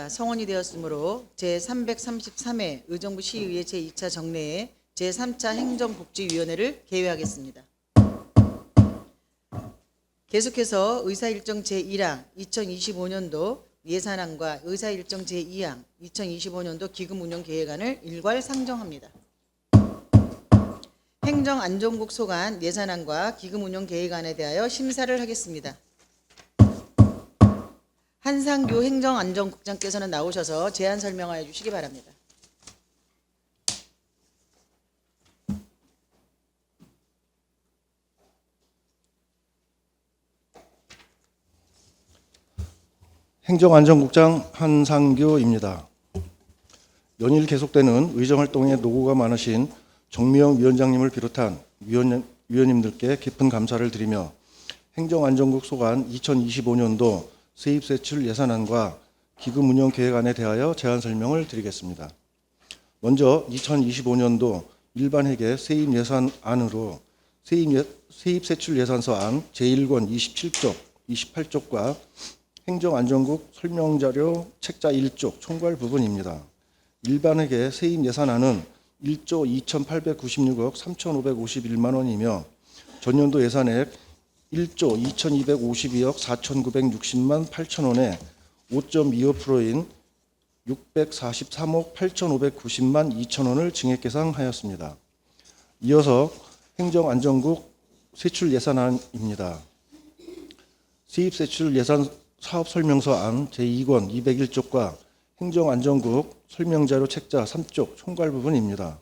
성원이 되었으므로 제333회 의정부 시의회 제2차 정례에 제3차 행정복지위원회를 개회하겠습니다. 계속해서 의사일정 제1항 2025년도 예산안과 의사일정 제2항 2025년도 기금운영계획안을 일괄 상정합니다. 행정안전국 소관 예산안과 기금운영계획안에 대하여 심사를 하겠습니다. 한상규 행정안전국장께서는 나오셔서 제안 설명하여 주시기 바랍니다. 행정안전국장 한상규입니다. 연일 계속되는 의정활동에 노고가 많으신 정미영 위원장님을 비롯한 위원님들께 깊은 감사를 드리며 행정안전국 소관 2025년도 세입세출 예산안과 기금운영계획안에 대하여 제안 설명을 드리겠습니다. 먼저 2025년도 일반회계 세입예산안으로 세입세출 예산서안 제1권 27쪽, 28쪽과 행정안전국 설명자료 책자 1쪽 총괄 부분입니다. 일반회계 세입예산안은 1조 2,896억 3,551만 원이며 전년도 예산액 1조 2,252억 4,960만 8천 원에 5.25%인 643억 8,590만 2천 원을 증액 계상하였습니다. 이어서 행정안전국 세출예산안입니다. 세입세출예산 사업설명서안 제2권 201쪽과 행정안전국 설명자료 책자 3쪽 총괄 부분입니다.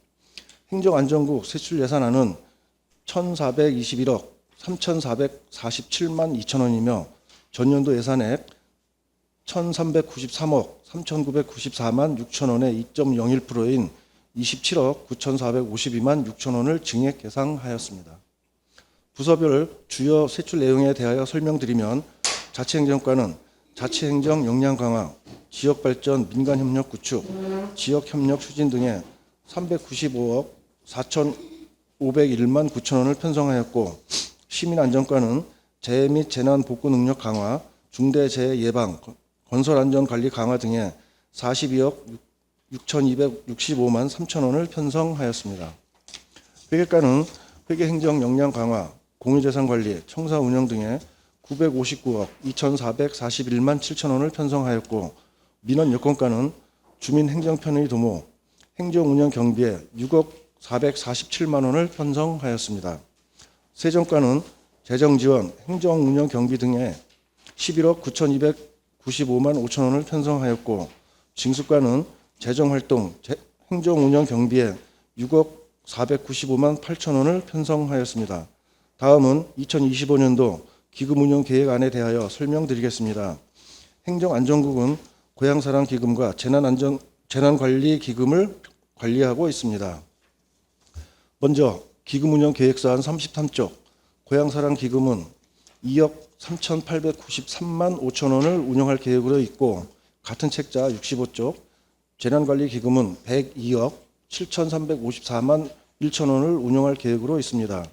행정안전국 세출예산안은 1,421억 3,447만 2천 원이며 전년도 예산액 1,393억 3,994만 6천 원의 2.01%인 27억 9,452만 6천 원을 증액 계상하였습니다. 부서별 주요 세출 내용에 대하여 설명드리면 자치행정과는 자치행정 역량 강화, 지역발전 민간협력 구축, 지역협력 추진 등에 395억 4,501만 9천 원을 편성하였고 시민안전과는 재해 및 재난 복구 능력 강화, 중대재해 예방, 건설안전관리 강화 등에 42억 6,265만 3천 원을 편성하였습니다. 회계과는 회계행정 역량 강화, 공유재산관리, 청사운영 등에 959억 2,441만 7천 원을 편성하였고 민원여건과는 주민행정편의 도모, 행정운영 경비에 6억 447만 원을 편성하였습니다. 세정과는 재정지원, 행정운영 경비 등에 11억 9,295만 5천 원을 편성하였고 징수과는 재정활동, 행정운영 경비에 6억 495만 8천 원을 편성하였습니다. 다음은 2025년도 기금운영계획안에 대하여 설명드리겠습니다. 행정안전국은 고향사랑기금과 재난관리기금을 관리하고 있습니다. 먼저 기금운영계획서안 33쪽 고향사랑기금은 2억 3,893만 5천 원을 운영할 계획으로 있고 같은 책자 65쪽 재난관리기금은 102억 7,354만 1천 원을 운영할 계획으로 있습니다.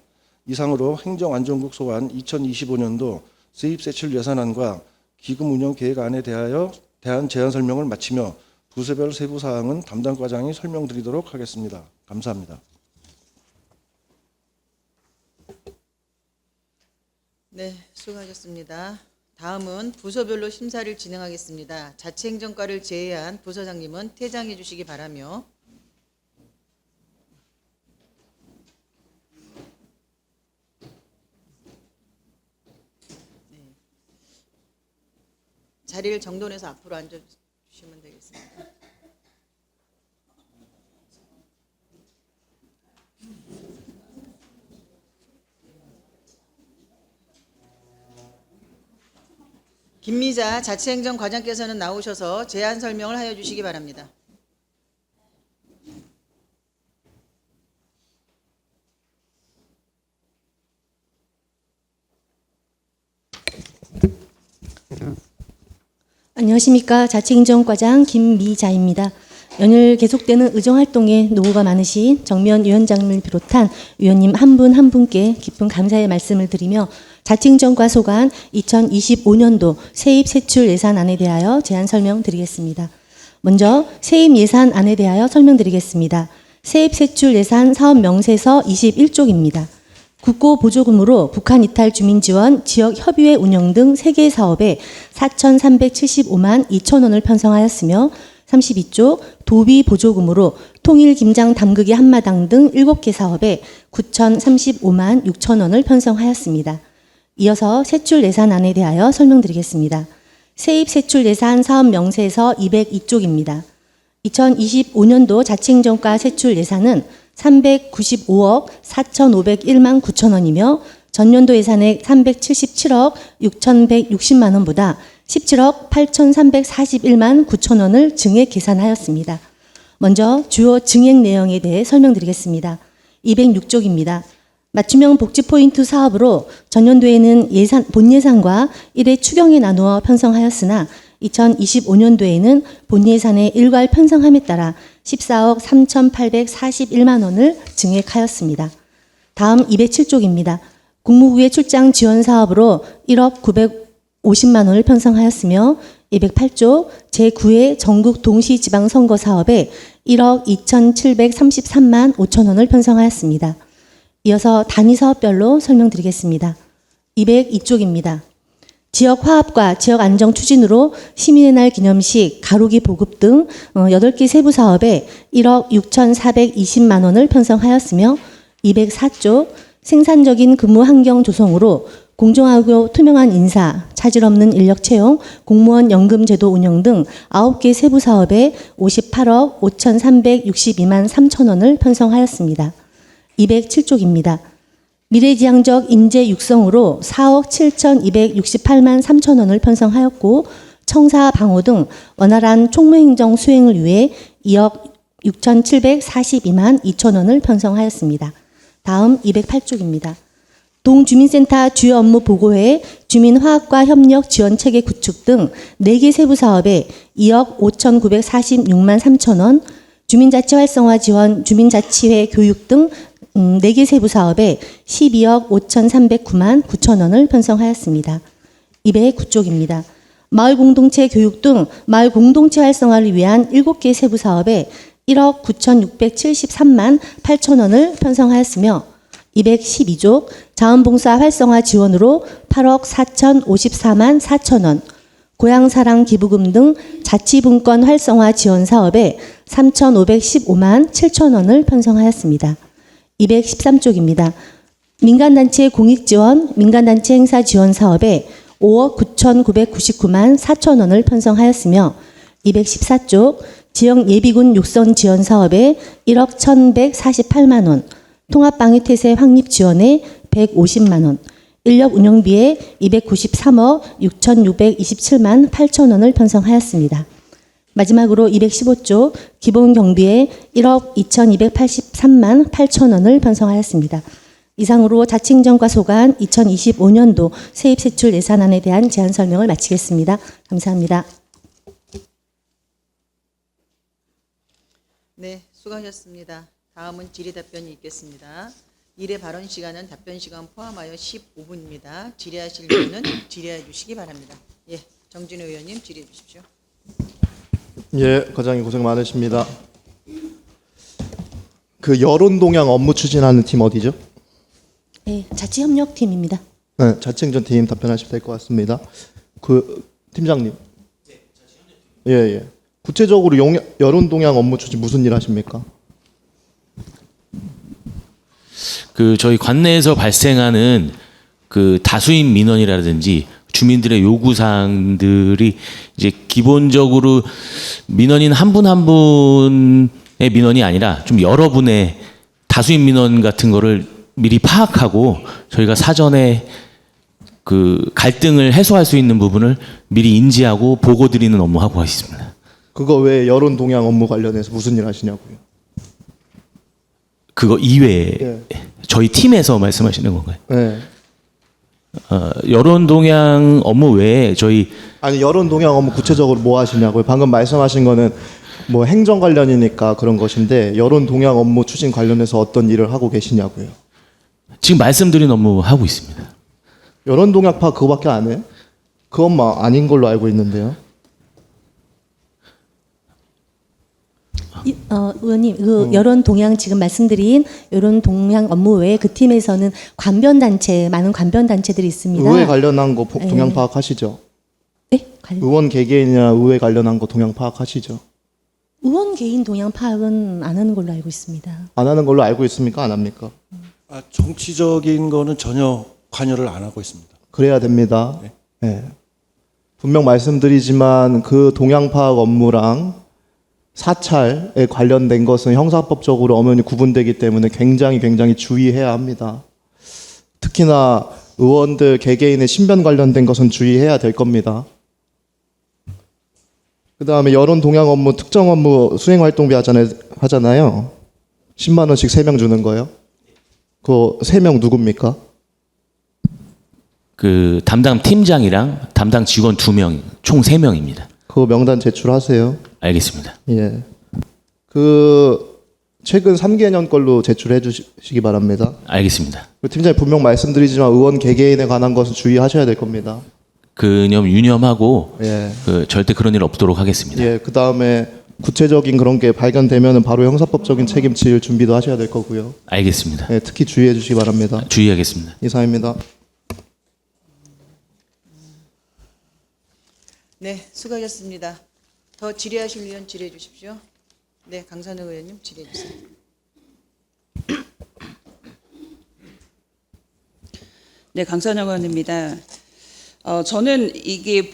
이상으로 행정안전국 소관 2025년도 세입세출 예산안과 기금운영계획안에 대한 제안 설명을 마치며 부서별 세부사항은 담당 과장이 설명드리도록 하겠습니다. 감사합니다. 네, 수고하셨습니다. 다음은 부서별로 심사를 진행하겠습니다. 자치행정과를 제외한 부서장님은 퇴장해 주시기 바라며 자리를 정돈해서 앞으로 앉아주시면 되겠습니다. 김미자 자치행정과장께서는 나오셔서 제안 설명을 하여 주시기 바랍니다. 안녕하십니까. 자치행정과장 김미자입니다. 연일 계속되는 의정활동에 노고가 많으신 정미연 위원장님을 비롯한 위원님 한 분 한 분께 깊은 감사의 말씀을 드리며 자치행정과 소관 2025년도 세입 세출 예산안에 대하여 제안 설명드리겠습니다. 먼저 세입 예산안에 대하여 설명드리겠습니다. 세입 세출 예산 사업 명세서 21쪽입니다. 국고 보조금으로 북한 이탈 주민 지원, 지역 협의회 운영 등 3개 사업에 4,375만 2천 원을 편성하였으며 32쪽 도비 보조금으로 통일 김장 담그기 한마당 등 7개 사업에 9,035만 6천 원을 편성하였습니다. 이어서 세출 예산안에 대하여 설명드리겠습니다. 세입 세출 예산 사업 명세서 202쪽입니다. 2025년도 자치행정과 세출 예산은 395억 4,501만 9천 원이며 전년도 예산액 377억 6,160만 원보다 17억 8,341만 9천 원을 증액 계산하였습니다. 먼저 주요 증액 내용에 대해 설명드리겠습니다. 206쪽입니다. 맞춤형 복지 포인트 사업으로 전년도에는 본 예산과 1회 추경에 나누어 편성하였으나 2025년도에는 본 예산의 일괄 편성함에 따라 14억 3,841만 원을 증액하였습니다. 다음 207쪽입니다. 국무부의 출장 지원 사업으로 1억 950만 원을 편성하였으며 208쪽 제9회 전국 동시지방선거 사업에 1억 2,733만 5천 원을 편성하였습니다. 이어서 단위 사업별로 설명드리겠습니다. 202쪽입니다. 지역 화합과 지역 안정 추진으로 시민의 날 기념식, 가로기 보급 등 8개 세부 사업에 1억 6,420만 원을 편성하였으며 204쪽 생산적인 근무 환경 조성으로 공정하고 투명한 인사, 차질 없는 인력 채용, 공무원 연금 제도 운영 등 9개 세부 사업에 58억 5,362만 3천 원을 편성하였습니다. 207쪽입니다. 미래지향적 인재 육성으로 4억 7,268만 3천 원을 편성하였고 청사 방호 등 원활한 총무행정 수행을 위해 2억 6,742만 2천 원을 편성하였습니다. 다음 208쪽입니다. 동주민센터 주요 업무 보고회, 주민화합과 협력 지원체계 구축 등 4개 세부 사업에 2억 5,946만 3천 원, 주민자치 활성화 지원, 주민자치회 교육 등 4개 세부 사업에 12억 5,309만 9천 원을 편성하였습니다. 209쪽입니다. 마을 공동체 교육 등 마을 공동체 활성화를 위한 7개 세부 사업에 1억 9,673만 8천 원을 편성하였으며 212쪽 자원봉사 활성화 지원으로 8억 4,054만 4천 원, 고향사랑 기부금 등 자치분권 활성화 지원 사업에 3,515만 7천 원을 편성하였습니다. 213쪽입니다. 민간단체 공익지원, 민간단체 행사 지원 사업에 5억 9,999만 4천 원을 편성하였으며 214쪽 지역 예비군 육성 지원 사업에 1억 1,148만 원, 통합방위태세 확립 지원에 150만 원, 인력 운영비에 293억 6,627만 8천 원을 편성하였습니다. 마지막으로 215조 기본 경비에 1억 2,283만 8천 원을 편성하였습니다. 이상으로 자치행정과 소관 2025년도 세입세출 예산안에 대한 제안 설명을 마치겠습니다. 감사합니다. 네, 수고하셨습니다. 다음은 질의답변이 있겠습니다. 1회 발언 시간은 답변 시간 포함하여 15분입니다. 질의하실 분은 질의해 주시기 바랍니다. 예, 정진우 의원님 질의해 주십시오. 예, 과장님 고생 많으십니다. 그 여론 동향 업무 추진하는 팀 어디죠? 네, 자치협력팀입니다. 네, 자치행정팀 답변하시면 될 것 같습니다. 그 팀장님. 예. 구체적으로 여론 동향 업무 추진 무슨 일 하십니까? 그 저희 관내에서 발생하는 그 다수인 민원이라든지 주민들의 요구 사항들이 이제 기본적으로 민원인 한 분 한 분의 민원이 아니라 좀 여러 분의 다수인 민원 같은 거를 미리 파악하고 저희가 사전에 그 갈등을 해소할 수 있는 부분을 미리 인지하고 보고 드리는 업무 하고 있습니다. 그거 외에 여론 동향 업무 관련해서 무슨 일 하시냐고요? 그거 이외에 예. 저희 팀에서 말씀하시는 건가요? 네. 여론 동향 업무 외에 저희 아니 여론 동향 업무 구체적으로 뭐 하시냐고요? 방금 말씀하신 거는 뭐 행정 관련이니까 그런 것인데 여론 동향 업무 추진 관련해서 어떤 일을 하고 계시냐고요? 지금 말씀드린 업무 하고 있습니다. 여론동약 파악 그거밖에 안 해? 그것만 아닌 걸로 알고 있는데요. 의원님, 그 여론 동향 지금 말씀드린 여론 동향 업무 외에 그 팀에서는 관변 단체, 많은 관변 단체들이 있습니다. 의회 관련한 거 동향 파악하시죠? 네, 의원 개개인이나 의회 관련한 거 동향 파악하시죠? 의원 개인 동향 파악은 안 하는 걸로 알고 있습니다. 안 하는 걸로 알고 있습니까? 안 합니까? 정치적인 거는 전혀 관여를 안 하고 있습니다. 그래야 됩니다. 네. 분명 말씀드리지만 그 동향 파악 업무랑 사찰에 관련된 것은 형사법적으로 엄연히 구분되기 때문에 굉장히 주의해야 합니다. 특히나 의원들 개개인의 신변 관련된 것은 주의해야 될 겁니다. 그 다음에 여론 동향 업무, 특정 업무 수행 활동비 하잖아요. 10만 원씩 3명 주는 거요. 그 3명 누굽니까? 그 담당 팀장이랑 담당 직원 2명, 총 3명입니다. 그 명단 제출하세요. 알겠습니다. 예. 그 최근 3개년 걸로 제출해 주시기 바랍니다. 알겠습니다. 그 팀장님 분명 말씀드리지만 의원 개개인에 관한 것은 주의하셔야 될 겁니다. 그념 유념하고 예. 절대 그런 일 없도록 하겠습니다. 예. 그 다음에 구체적인 그런 게 발견되면은 바로 형사법적인 책임질 준비도 하셔야 될 거고요. 알겠습니다. 예. 특히 주의해 주시기 바랍니다. 주의하겠습니다. 이상입니다. 네, 수고하셨습니다. 더 질의하실 의원 질의해 주십시오. 네, 강선우 의원님 질의해 주세요. 네, 강선영 의원입니다. 저는 이게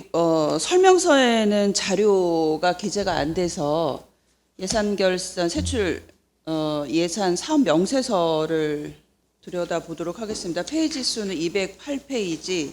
설명서에는 자료가 기재가 안 돼서 예산 결산 세출 예산 사업 명세서를 들여다보도록 하겠습니다. 페이지 수는 208페이지.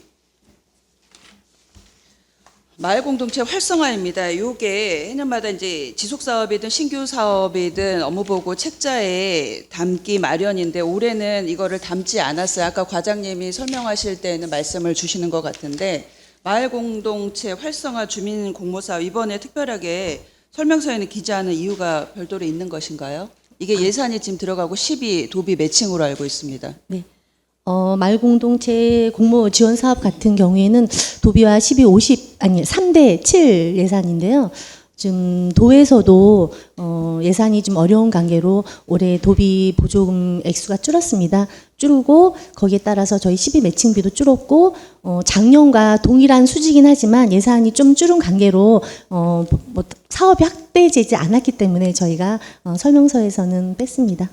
마을 공동체 활성화입니다. 요게 해년마다 이제 지속 사업이든 신규 사업이든 업무 보고 책자에 담기 마련인데 올해는 이거를 담지 않았어요. 아까 과장님이 설명하실 때는 말씀을 주시는 것 같은데 마을 공동체 활성화 주민 공모 사업 이번에 특별하게 설명서에는 기재하는 이유가 별도로 있는 것인가요? 이게 예산이 지금 들어가고 12 도비 매칭으로 알고 있습니다. 네. 마을 공동체 공모 지원 사업 같은 경우에는 도비와 12, 50 아니 3대 7 예산인데요. 지금 도에서도 예산이 좀 어려운 관계로 올해 도비 보조금 액수가 줄었습니다. 줄고 거기에 따라서 저희 12 매칭비도 줄었고 작년과 동일한 수지긴 하지만 예산이 좀 줄은 관계로 뭐 사업이 확대되지 않았기 때문에 저희가 설명서에서는 뺐습니다.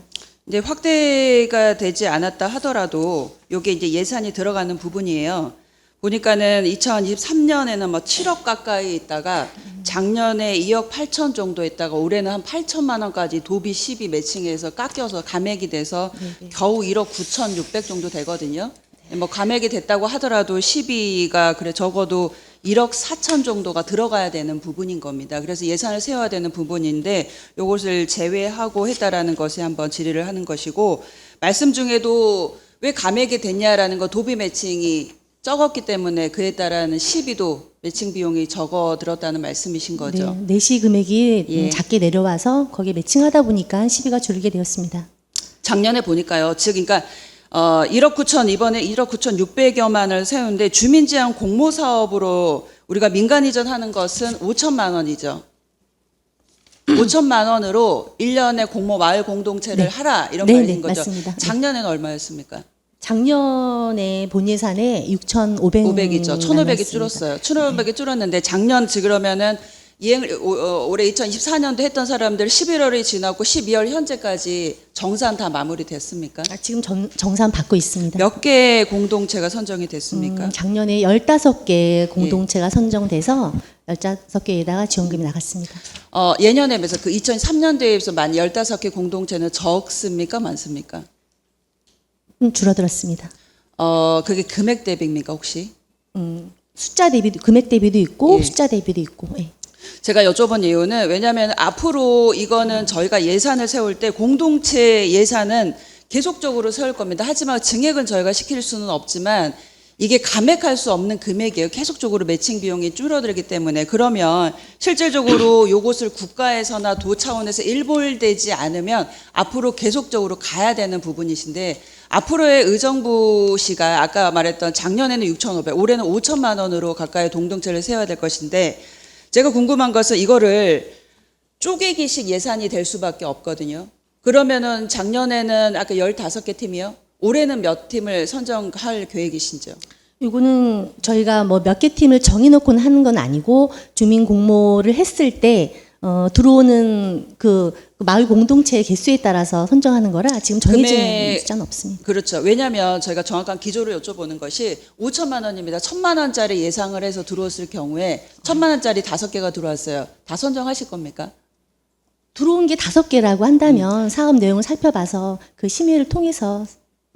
이제 확대가 되지 않았다 하더라도 이게 이제 예산이 들어가는 부분이에요. 보니까는 2023년에는 뭐 7억 가까이 있다가 작년에 2억 8천 정도 있다가 올해는 한 8천만 원까지 도비 12 매칭해서 깎여서 감액이 돼서 겨우 1억 9천 6백 정도 되거든요. 뭐 감액이 됐다고 하더라도 12가 그래 적어도 1억 4천 정도가 들어가야 되는 부분인 겁니다. 그래서 예산을 세워야 되는 부분인데 이것을 제외하고 했다라는 것에 한번 질의를 하는 것이고 말씀 중에도 왜 감액이 됐냐라는 거 도비 매칭이 적었기 때문에 그에 따라는 시비도 매칭 비용이 적어 들었다는 말씀이신 거죠. 네, 내시 금액이 예. 작게 내려와서 거기에 매칭하다 보니까 시비가 줄게 되었습니다. 작년에 보니까요. 즉 그러니까 1억 9천 이번에 1억 9천 6백여만을 세우는데 주민제한 공모 사업으로 우리가 민간 이전하는 것은 5천만 원이죠. 5천만 원으로 1년에 공모 마을 공동체를 네. 하라 이런 네, 말인 네, 거죠. 맞습니다. 네. 작년에는 얼마였습니까? 작년에 본 예산에 6,500 500이죠. 1,500이 줄었어요. 1,500이 줄었는데 작년 그러면은 올해 2024년도 했던 사람들 11월이 지났고 12월 현재까지 정산 다 마무리됐습니까? 지금 정산 받고 있습니다. 몇 개 공동체가 선정이 됐습니까? 작년에 15개 공동체가 선정돼서 15개에다가 지원금이 나갔습니다. 예년에 비해서 그 2003년도에 비해서 만 15개 공동체는 적습니까? 많습니까? 줄어들었습니다. 그게 금액 대비입니까 혹시? 숫자 대비도 금액 대비도 있고 예. 숫자 대비도 있고. 예. 제가 여쭤본 이유는 왜냐하면 앞으로 이거는 저희가 예산을 세울 때 공동체 예산은 계속적으로 세울 겁니다. 하지만 증액은 저희가 시킬 수는 없지만 이게 감액할 수 없는 금액이에요. 계속적으로 매칭 비용이 줄어들기 때문에. 그러면 실질적으로 요것을 국가에서나 도 차원에서 일몰되지 않으면 앞으로 계속적으로 가야 되는 부분이신데, 앞으로의 의정부시가 아까 말했던 작년에는 6,500, 올해는 5천만 원으로 가까이 공동체를 세워야 될 것인데, 제가 궁금한 것은 이거를 쪼개기식 예산이 될 수밖에 없거든요. 그러면은 작년에는 아까 15개 팀이요? 올해는 몇 팀을 선정할 계획이신지요? 이거는 저희가 뭐 몇 개 팀을 정해놓고 하는 건 아니고 주민 공모를 했을 때 들어오는 그 마을 공동체의 개수에 따라서 선정하는 거라 지금 정해진 숫자는 없습니다. 그렇죠. 왜냐하면 저희가 정확한 기조를 여쭤보는 것이 5천만 원입니다. 1,000만 원짜리 예상을 해서 들어왔을 경우에 1,000만 원짜리 5개가 들어왔어요. 다 선정하실 겁니까? 들어온 게 5개라고 한다면 사업 내용을 살펴봐서 그 심의를 통해서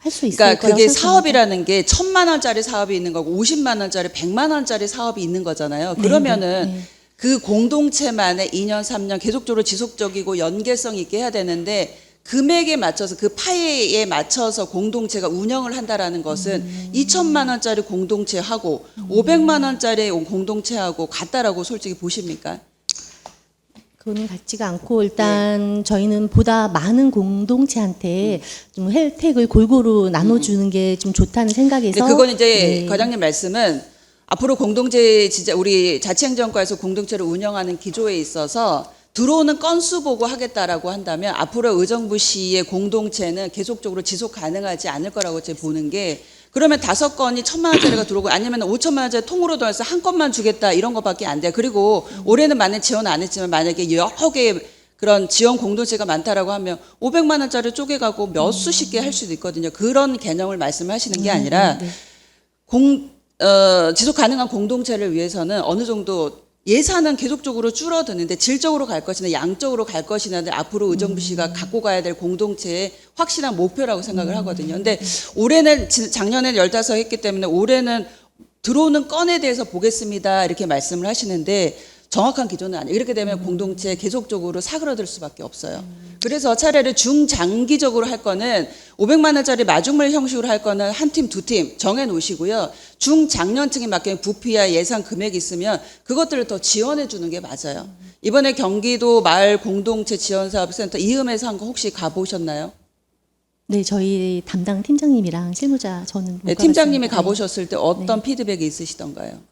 할 수 있을 그러니까 거라고 그게 생각합니다. 사업이라는 게 1,000만 원짜리 사업이 있는 거고 50만 원짜리, 100만 원짜리 사업이 있는 거잖아요. 그러면은 네. 그 공동체만의 2년, 3년 계속적으로 지속적이고 연계성 있게 해야 되는데, 금액에 맞춰서 그 파이에 맞춰서 공동체가 운영을 한다라는 것은 2천만 원짜리 공동체하고 500만 원짜리 공동체하고 같다라고 솔직히 보십니까? 그거는 같지가 않고 일단 저희는 보다 많은 공동체한테 좀 혜택을 골고루 나눠주는 게 좀 좋다는 생각에서. 근데 그건 이제 네. 과장님 말씀은 앞으로 공동체 진짜 우리 자치행정과에서 공동체를 운영하는 기조에 있어서 들어오는 건수 보고 하겠다라고 한다면 앞으로 의정부시의 공동체는 계속적으로 지속 가능하지 않을 거라고 제가 보는 게, 그러면 5건이 1,000만 원짜리가 들어오고 아니면 5천만 원짜리 통으로 들어서 한 건만 주겠다 이런 것밖에 안 돼요. 그리고 올해는 만약 지원 안 했지만 만약에 여러 개의 그런 지원 공동체가 많다라고 하면 500만 원짜리 쪼개가고 몇 수십 개 할 수도 있거든요. 그런 개념을 말씀하시는 게 아니라 지속 가능한 공동체를 위해서는 어느 정도 예산은 계속적으로 줄어드는데 질적으로 갈 것이나 양적으로 갈 것이나 앞으로 의정부시가 갖고 가야 될 공동체의 확실한 목표라고 생각을 하거든요. 근데 올해는 작년에는 15 했기 때문에 올해는 들어오는 건에 대해서 보겠습니다 이렇게 말씀을 하시는데 정확한 기조는 아니에요. 이렇게 되면 공동체 계속적으로 사그러들 수밖에 없어요. 그래서 차라리 중장기적으로 할 거는 500만 원짜리 마중물 형식으로 할 거는 한 팀, 두 팀 정해 놓으시고요. 중장년층에 맞게 부피와 예산 금액이 있으면 그것들을 더 지원해 주는 게 맞아요. 이번에 경기도 마을 공동체 지원사업센터 이음에서 한 거 혹시 가보셨나요? 네, 저희 담당 팀장님이랑 실무자 저는 못 네, 팀장님이 가봤습니다. 가보셨을 때 어떤 피드백이 있으시던가요?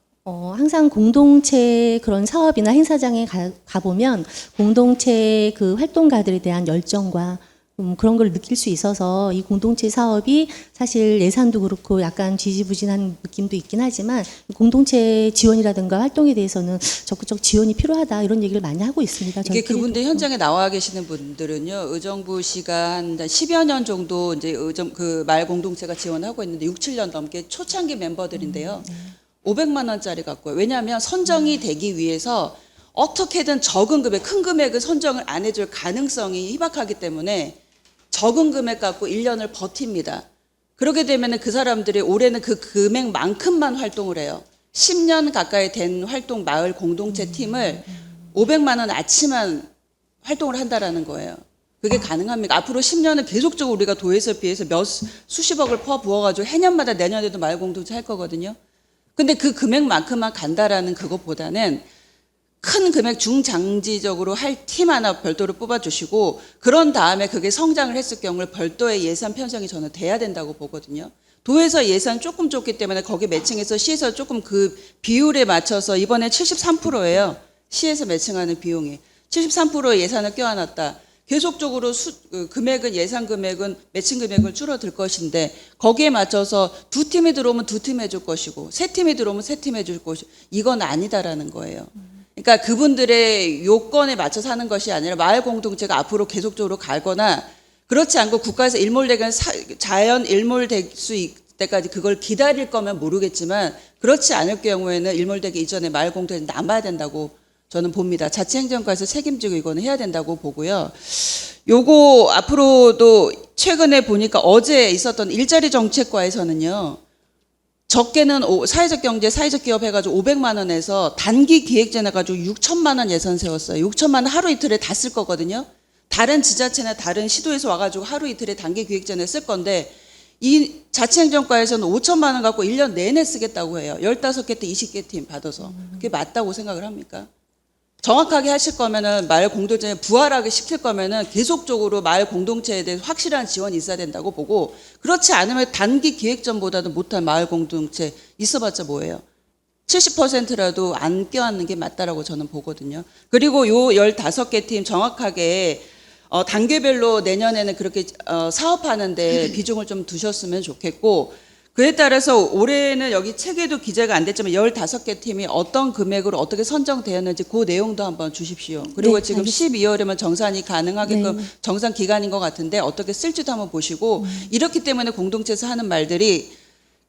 항상 공동체 그런 사업이나 행사장에 가보면 공동체 그 활동가들에 대한 열정과 그런 걸 느낄 수 있어서 이 공동체 사업이 사실 예산도 그렇고 약간 지지부진한 느낌도 있긴 하지만 공동체 지원이라든가 활동에 대해서는 적극적 지원이 필요하다 이런 얘기를 많이 하고 있습니다. 이게 저희끼리도. 그분들 현장에 나와 계시는 분들은요, 의정부시가 한 10여 년 정도 이제 그 마을 공동체가 지원하고 있는데 6, 7년 넘게 초창기 멤버들인데요. 500만 원짜리 갖고요. 왜냐하면 선정이 되기 위해서 어떻게든 적은 금액, 큰 금액을 선정을 안 해줄 가능성이 희박하기 때문에 적은 금액 갖고 1년을 버팁니다. 그렇게 되면 그 사람들이 올해는 그 금액만큼만 활동을 해요. 10년 가까이 된 활동 마을 공동체 팀을 500만 원 아치만 활동을 한다라는 거예요. 그게 가능합니까? 앞으로 10년은 계속적으로 우리가 도에서 비해서 수십억을 부어가지고 해년마다 내년에도 마을 공동체 할 거거든요. 근데 그 금액만큼만 간다라는 그것보다는 큰 금액 중장기적으로 할 팀 하나 별도로 뽑아주시고 그런 다음에 그게 성장을 했을 경우에 별도의 예산 편성이 저는 돼야 된다고 보거든요. 도에서 예산 조금 줬기 때문에 거기 매칭해서 시에서 조금 그 비율에 맞춰서 이번에 73%예요. 시에서 매칭하는 비용이. 73% 예산을 껴안았다. 계속적으로 금액은 예산 금액은 매칭 금액을 줄어들 것인데 거기에 맞춰서 두 팀이 들어오면 두 팀 해줄 것이고 세 팀이 들어오면 세 팀 해줄 것이고 이건 아니다라는 거예요. 그러니까 그분들의 요건에 맞춰서 하는 것이 아니라 마을 공동체가 앞으로 계속적으로 갈거나 그렇지 않고 국가에서 일몰되게 자연 일몰될 수 있을 때까지 그걸 기다릴 거면 모르겠지만 그렇지 않을 경우에는 일몰되기 이전에 마을 공동체는 남아야 된다고 저는 봅니다. 자치행정과에서 책임지고 이거는 해야 된다고 보고요. 요거 앞으로도 최근에 보니까 어제 있었던 일자리 정책과에서는요. 적게는 사회적 경제, 사회적 기업 해가지고 500만 원에서 단기 기획전 해가지고 6천만 원 예산 세웠어요. 6천만 원 하루 이틀에 다 쓸 거거든요. 다른 지자체나 다른 시도에서 와가지고 하루 이틀에 단기 기획전에 쓸 건데 이 자치행정과에서는 5천만 원 갖고 1년 내내 쓰겠다고 해요. 15개 팀, 20개 팀 받아서. 그게 맞다고 생각을 합니까? 정확하게 하실 거면은 마을 공동체에 부활하게 시킬 거면은 계속적으로 마을 공동체에 대해서 확실한 지원이 있어야 된다고 보고, 그렇지 않으면 단기 기획전보다도 못한 마을 공동체 있어봤자 뭐예요? 70%라도 안 껴안는 게 맞다라고 저는 보거든요. 그리고 요 15개 팀 정확하게 단계별로 내년에는 그렇게 사업하는데 비중을 좀 두셨으면 좋겠고, 그에 따라서 올해는 여기 책에도 기재가 안 됐지만 15개 팀이 어떤 금액으로 어떻게 선정되었는지 그 내용도 한번 주십시오. 그리고 네, 지금 알겠습니다. 12월이면 정산이 가능하게끔 네. 정산 기간인 것 같은데 어떻게 쓸지도 한번 보시고, 이렇기 때문에 공동체에서 하는 말들이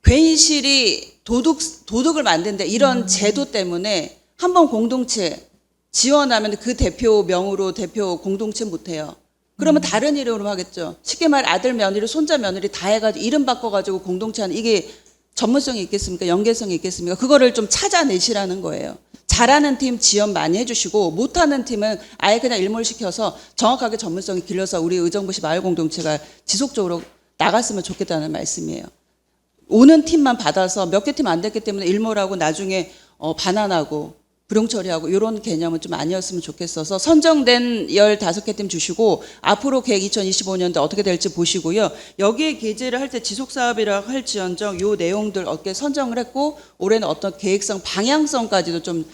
괜시리 도둑을 만든다 이런 제도 때문에 한번 공동체 지원하면 그 대표 명으로 대표 공동체 못해요. 그러면 다른 이름으로 하겠죠. 쉽게 말 아들 며느리 손자 며느리 다 해가지고 이름 바꿔가지고 공동체 하는, 이게 전문성이 있겠습니까? 연계성이 있겠습니까? 그거를 좀 찾아내시라는 거예요. 잘하는 팀 지원 많이 해주시고 못하는 팀은 아예 그냥 일몰시켜서 정확하게 전문성이 길러서 우리 의정부시 마을 공동체가 지속적으로 나갔으면 좋겠다는 말씀이에요. 오는 팀만 받아서 몇 개 팀 안 됐기 때문에 일몰하고 나중에 반환하고 불용 처리하고 이런 개념은 좀 아니었으면 좋겠어서 선정된 15개 팀 주시고 앞으로 계획 2025년도 어떻게 될지 보시고요. 여기에 게재를 할 때 지속사업이라 할지언정 요 내용들 어떻게 선정을 했고 올해는 어떤 계획성 방향성까지도 좀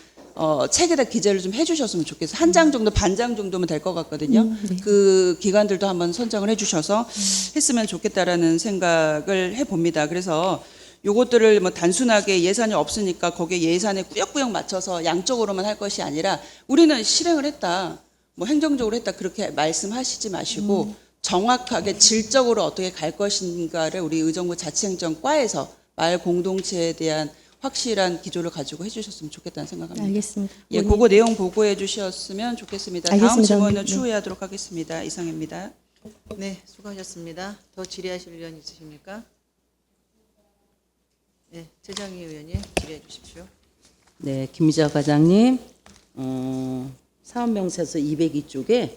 책에다 기재를 좀 해주셨으면 좋겠어요. 한 장 정도, 반 장 정도면 될 것 같거든요. 네. 그 기관들도 한번 선정을 해주셔서 했으면 좋겠다라는 생각을 해봅니다. 그래서 요것들을 뭐 단순하게 예산이 없으니까 거기에 예산에 꾸역꾸역 맞춰서 양쪽으로만 할 것이 아니라 우리는 실행을 했다, 뭐 행정적으로 했다 그렇게 말씀하시지 마시고 정확하게 질적으로 어떻게 갈 것인가를 우리 의정부 자치행정과에서 마을 공동체에 대한 확실한 기조를 가지고 해주셨으면 좋겠다는 생각합니다. 알겠습니다. 예, 그거 내용 보고해 주셨으면 좋겠습니다. 다음 알겠습니다. 질문은 네. 추후에 하도록 하겠습니다. 이상입니다. 네, 수고하셨습니다. 더 질의하실 의원 있으십니까? 네, 최정희 의원님 질의해 주십시오. 네, 김미자 과장님, 사업명세서 202쪽에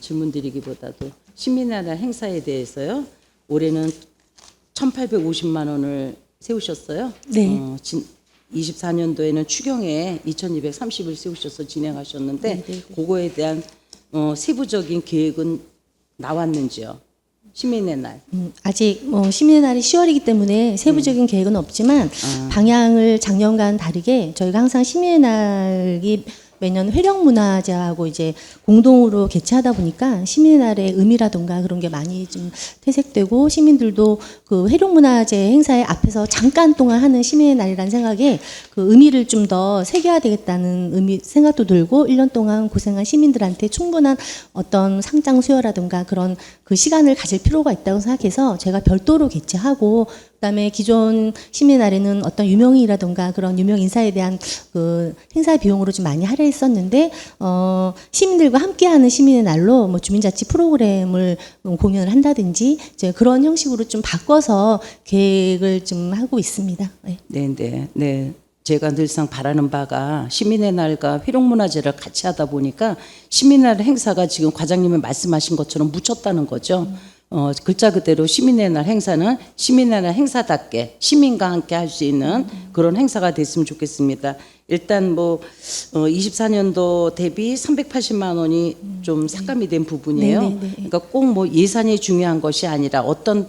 질문드리기보다도 시민나라 행사에 대해서요. 올해는 1,850만 원을 세우셨어요. 네. 24년도에는 추경에 2,230을 세우셔서 진행하셨는데 네, 네, 네. 그거에 대한 세부적인 계획은 나왔는지요? 시민의 날. 아직 시민의 날이 10월이기 때문에 세부적인 계획은 없지만 방향을 작년과는 다르게 저희가 항상 시민의 날이 매년 회령문화제하고 이제 공동으로 개최하다 보니까 시민의 날의 의미라든가 그런 게 많이 좀 퇴색되고 시민들도 그 회령문화제 행사의 앞에서 잠깐 동안 하는 시민의 날이라는 생각에 그 의미를 좀 더 새겨야 되겠다는 생각도 들고 1년 동안 고생한 시민들한테 충분한 어떤 상장 수여라든가 그런 그 시간을 가질 필요가 있다고 생각해서 제가 별도로 개최하고 그다음에 기존 시민의 날에는 어떤 유명인이라든가 그런 유명 인사에 대한 그 행사 비용으로 좀 많이 할애했었는데 시민들과 함께하는 시민의 날로 뭐 주민자치 프로그램을 공연을 한다든지 이제 그런 형식으로 좀 바꿔서 계획을 좀 하고 있습니다. 네. 네. 제가 늘상 바라는 바가 시민의 날과 회룡문화제를 같이 하다 보니까 시민의 날 행사가 지금 과장님이 말씀하신 것처럼 묻혔다는 거죠. 글자 그대로 시민의 날 행사는 시민의 날 행사답게 시민과 함께 할 수 있는 그런 행사가 됐으면 좋겠습니다. 일단 뭐 24년도 대비 380만 원이 좀 삭감이 된 부분이에요. 네. 그러니까 꼭 뭐 예산이 중요한 것이 아니라 어떤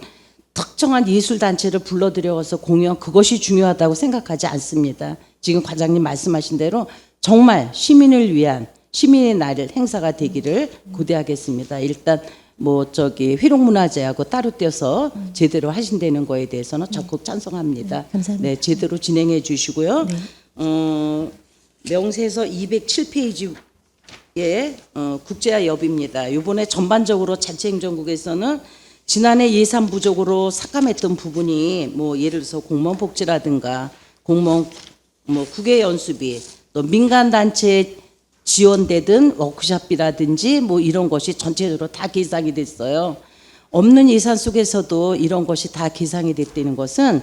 특정한 예술단체를 불러들여서 공연 그것이 중요하다고 생각하지 않습니다. 지금 과장님 말씀하신 대로 정말 시민을 위한 시민의 날을 행사가 되기를 고대하겠습니다. 일단 회룡문화제하고 따로 떼서 제대로 하신다는 거에 대해서는 적극 찬성합니다. 감사합니다. 네, 제대로 진행해 주시고요. 네. 명세서 207페이지에 국제화 여비입니다. 이번에 전반적으로 자치행정국에서는 지난해 예산 부족으로 삭감했던 부분이 뭐 예를 들어서 공무원 복지라든가 공무원 국외 연수비 또 민간 단체 지원되든 워크숍이라든지 뭐 이런 것이 전체적으로 다 계상이 됐어요. 없는 예산 속에서도 이런 것이 다 계상이 됐다는 것은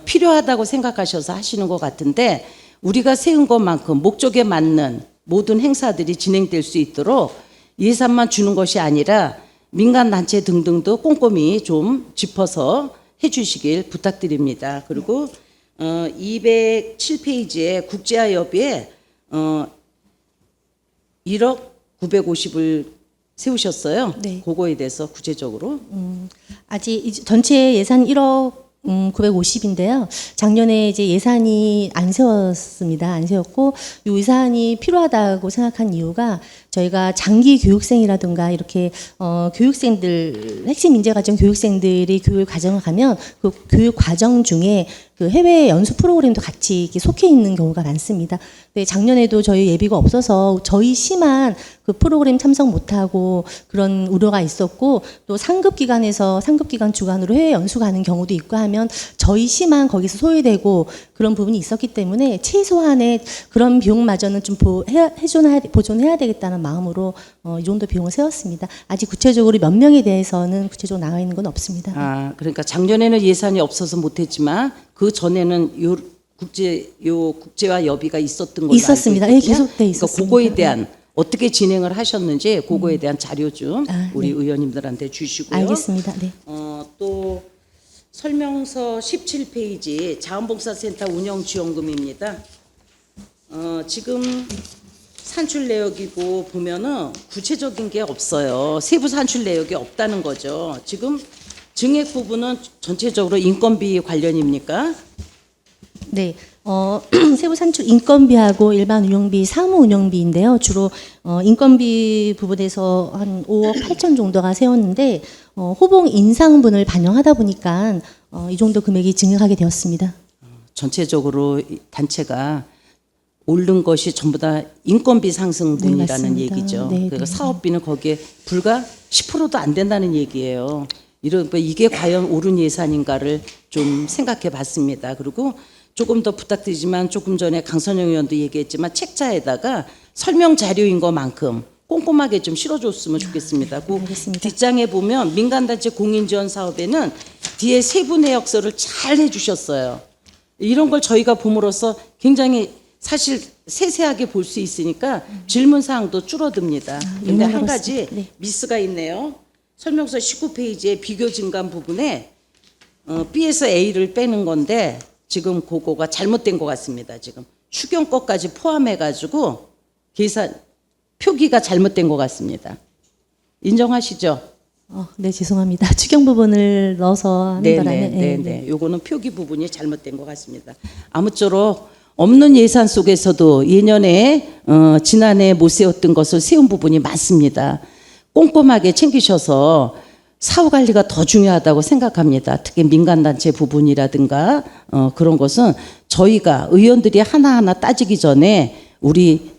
필요하다고 생각하셔서 하시는 것 같은데 우리가 세운 것만큼 목적에 맞는 모든 행사들이 진행될 수 있도록 예산만 주는 것이 아니라 민간 단체 등등도 꼼꼼히 좀 짚어서 해주시길 부탁드립니다. 그리고 207페이지에 국제화협의회 1억 950을 세우셨어요. 네. 그거에 대해서 구체적으로. 아직 전체 예산 1억 950인데요. 작년에 이제 예산이 안 세웠습니다. 안 세웠고 이 예산이 필요하다고 생각한 이유가 저희가 장기 교육생이라든가 이렇게 교육생들 핵심 인재가정 교육생들이 교육 과정을 가면 그 교육 과정 중에 그 해외 연수 프로그램도 같이 이렇게 속해 있는 경우가 많습니다. 네, 작년에도 저희 예비가 없어서 저희 시만 그 프로그램 참석 못하고 그런 우려가 있었고 또 상급 기관에서 상급 기관 주관으로 해외 연수 가는 경우도 있고 하면 저희 시만 거기서 소외되고 그런 부분이 있었기 때문에 최소한의 그런 비용마저는 좀 보존해야 되겠다는 마음으로 이 정도 비용을 세웠습니다. 아직 구체적으로 몇 명에 대해서는 구체적으로 나와 있는 건 없습니다. 아, 그러니까 작년에는 예산이 없어서 못했지만 그 전에는 요 국제화협의가 있었던 걸로 있었습니다. 알고 예, 있거든요. 계속돼 있었습니다. 그러니까 그거에 대한 어떻게 진행을 하셨는지 그거에 대한 자료 좀 우리 네. 의원님들한테 주시고요. 알겠습니다. 네. 또 설명서 17페이지 자원봉사센터 운영지원금입니다. 지금 산출 내역이고 보면은 구체적인 게 없어요. 세부 산출 내역이 없다는 거죠. 지금 증액 부분은 전체적으로 인건비 관련입니까? 네. 세부 산출 인건비하고 일반 운영비, 사무 운영비인데요. 주로 인건비 부분에서 한 5억 8천 정도가 세웠는데 호봉 인상분을 반영하다 보니까 이 정도 금액이 증액하게 되었습니다. 전체적으로 이 단체가 오른 것이 전부 다 인건비 상승분이라는 네, 맞습니다. 얘기죠. 네, 그러니까 네. 사업비는 거기에 불과 10%도 안 된다는 얘기예요. 이게 과연 옳은 예산인가를 좀 생각해 봤습니다. 그리고 조금 더 부탁드리지만 조금 전에 강선영 의원도 얘기했지만 책자에다가 설명 자료인 것만큼 꼼꼼하게 좀 실어줬으면 좋겠습니다. 그 알겠습니다. 뒷장에 보면 민간단체 공인지원 사업에는 뒤에 세부 내역서를 잘 해주셨어요. 이런 걸 저희가 봄으로써 굉장히 사실 세세하게 볼 수 있으니까 질문 사항도 줄어듭니다. 근데 한 가지 네. 미스가 있네요. 설명서 19페이지에 비교 증감 부분에 B에서 A를 빼는 건데 지금 그거가 잘못된 것 같습니다. 지금 추경 것까지 포함해가지고 계산 표기가 잘못된 것 같습니다. 인정하시죠? 네, 죄송합니다. 추경 부분을 넣어서 하는 거라면. 네네. 요거는 표기 부분이 잘못된 것 같습니다. 아무쪼록 없는 예산 속에서도 예년에 지난해 못 세웠던 것을 세운 부분이 많습니다. 꼼꼼하게 챙기셔서 사후 관리가 더 중요하다고 생각합니다. 특히 민간단체 부분이라든가 그런 것은 저희가 의원들이 하나하나 따지기 전에 우리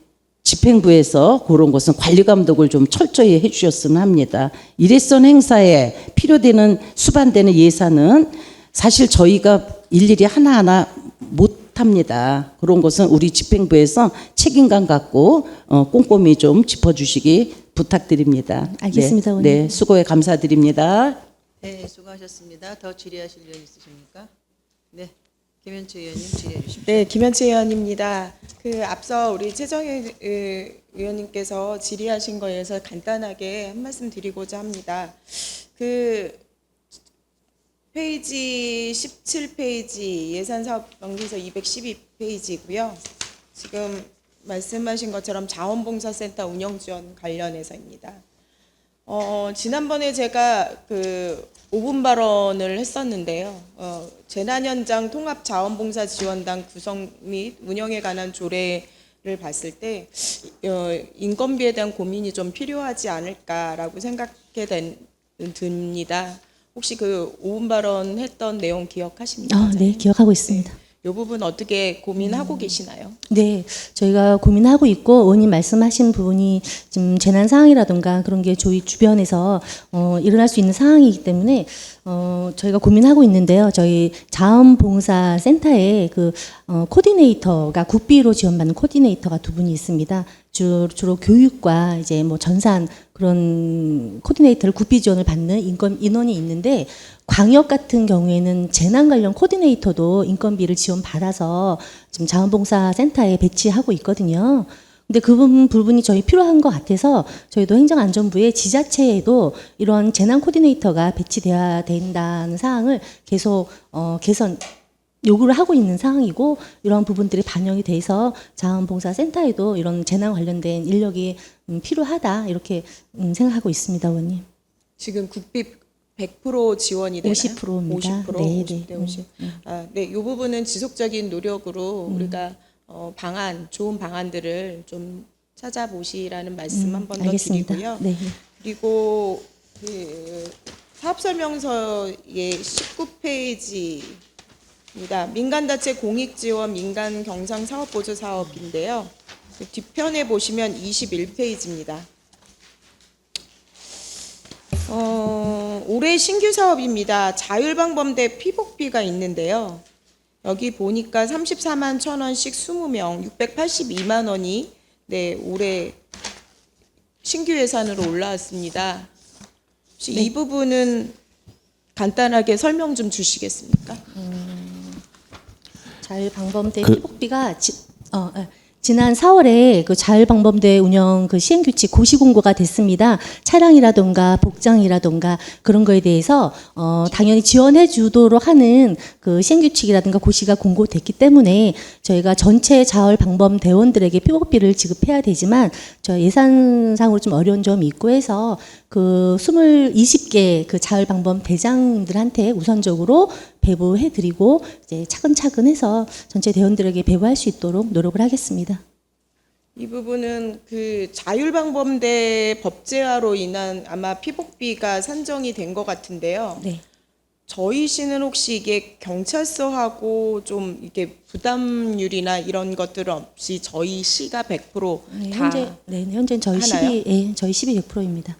집행부에서 그런 것은 관리 감독을 좀 철저히 해주셨으면 합니다. 일회성 행사에 필요되는 수반되는 예산은 사실 저희가 일일이 하나하나 못합니다. 그런 것은 우리 집행부에서 책임감 갖고 꼼꼼히 좀 짚어주시기 부탁드립니다. 알겠습니다, 네, 의원님. 네, 수고에 감사드립니다. 네, 수고하셨습니다. 더 질의하실 의원 있으십니까? 네, 김현철 의원님 질의해 주십시오. 네, 김현채 의원입니다. 앞서 우리 최정희 의원님께서 질의하신 거에 대해서 간단하게 한 말씀 드리고자 합니다. 페이지 17페이지 예산사업명기서 212페이지고요. 지금 말씀하신 것처럼 자원봉사센터 운영지원 관련해서입니다. 지난번에 제가 5분 발언을 했었는데요. 재난현장 통합자원봉사지원단 구성 및 운영에 관한 조례를 봤을 때 인건비에 대한 고민이 좀 필요하지 않을까라고 듭니다. 혹시 5분 발언 했던 내용 기억하십니까? 네, 기억하고 있습니다. 이 부분 어떻게 고민하고 계시나요? 네, 저희가 고민하고 있고 의원님 말씀하신 부분이 지금 재난 상황이라든가 그런 게 저희 주변에서 일어날 수 있는 상황이기 때문에 저희가 고민하고 있는데요. 저희 자원봉사센터에 코디네이터가 국비로 지원받는 코디네이터가 2분이 있습니다. 주로 교육과 이제 뭐 전산 그런 코디네이터를 국비 지원을 받는 인원이 있는데 광역 같은 경우에는 재난 관련 코디네이터도 인건비를 지원받아서 지금 자원봉사센터에 배치하고 있거든요. 근데 그 부분이 저희 필요한 것 같아서 저희도 행정안전부의 지자체에도 이런 재난 코디네이터가 배치돼야 된다는 사항을 계속 개선 요구를 하고 있는 상황이고 이런 부분들이 반영이 돼서 자원봉사센터에도 이런 재난 관련된 인력이 필요하다 이렇게 생각하고 있습니다, 의원님. 지금 국비 100% 지원이 되나요? 50%입니다. 50%? 네, 50대 50. 네, 이 부분은 지속적인 노력으로 우리가 좋은 방안들을 좀 찾아보시라는 말씀 한 번 더 알겠습니다. 드리고요. 네. 그리고 그 사업설명서의 19페이지입니다. 민간단체 공익지원 민간경상사업보조사업인데요. 그 뒷편에 보시면 21페이지입니다. 올해 신규 사업입니다. 자율방범대 피복비가 있는데요. 여기 보니까 34만 1,000원씩 20명, 682만 원이 네, 올해 신규 예산으로 올라왔습니다. 혹시 이 부분은 간단하게 설명 좀 주시겠습니까? 자율방범대 피복비가 지난 4월에 그 자율방범대 운영 그 시행규칙 고시공고가 됐습니다. 차량이라던가 복장이라던가 그런 거에 대해서 당연히 지원해 주도록 하는 그 시행규칙이라든가 고시가 공고됐기 때문에 저희가 전체 자율방범대원들에게 피복비를 지급해야 되지만 저 예산상으로 좀 어려운 점이 있고 해서 그 20개 그 자율방범 대장들한테 우선적으로 배부해드리고 이제 차근차근 해서 전체 대원들에게 배부할 수 있도록 노력을 하겠습니다. 이 부분은 그 자율방범대 법제화로 인한 아마 피복비가 산정이 된 것 같은데요. 네. 저희 시는 혹시 이게 경찰서하고 좀 이게 부담률이나 이런 것들 없이 저희 시가 100% 네, 다 현재는 저희 하나요? 100%입니다.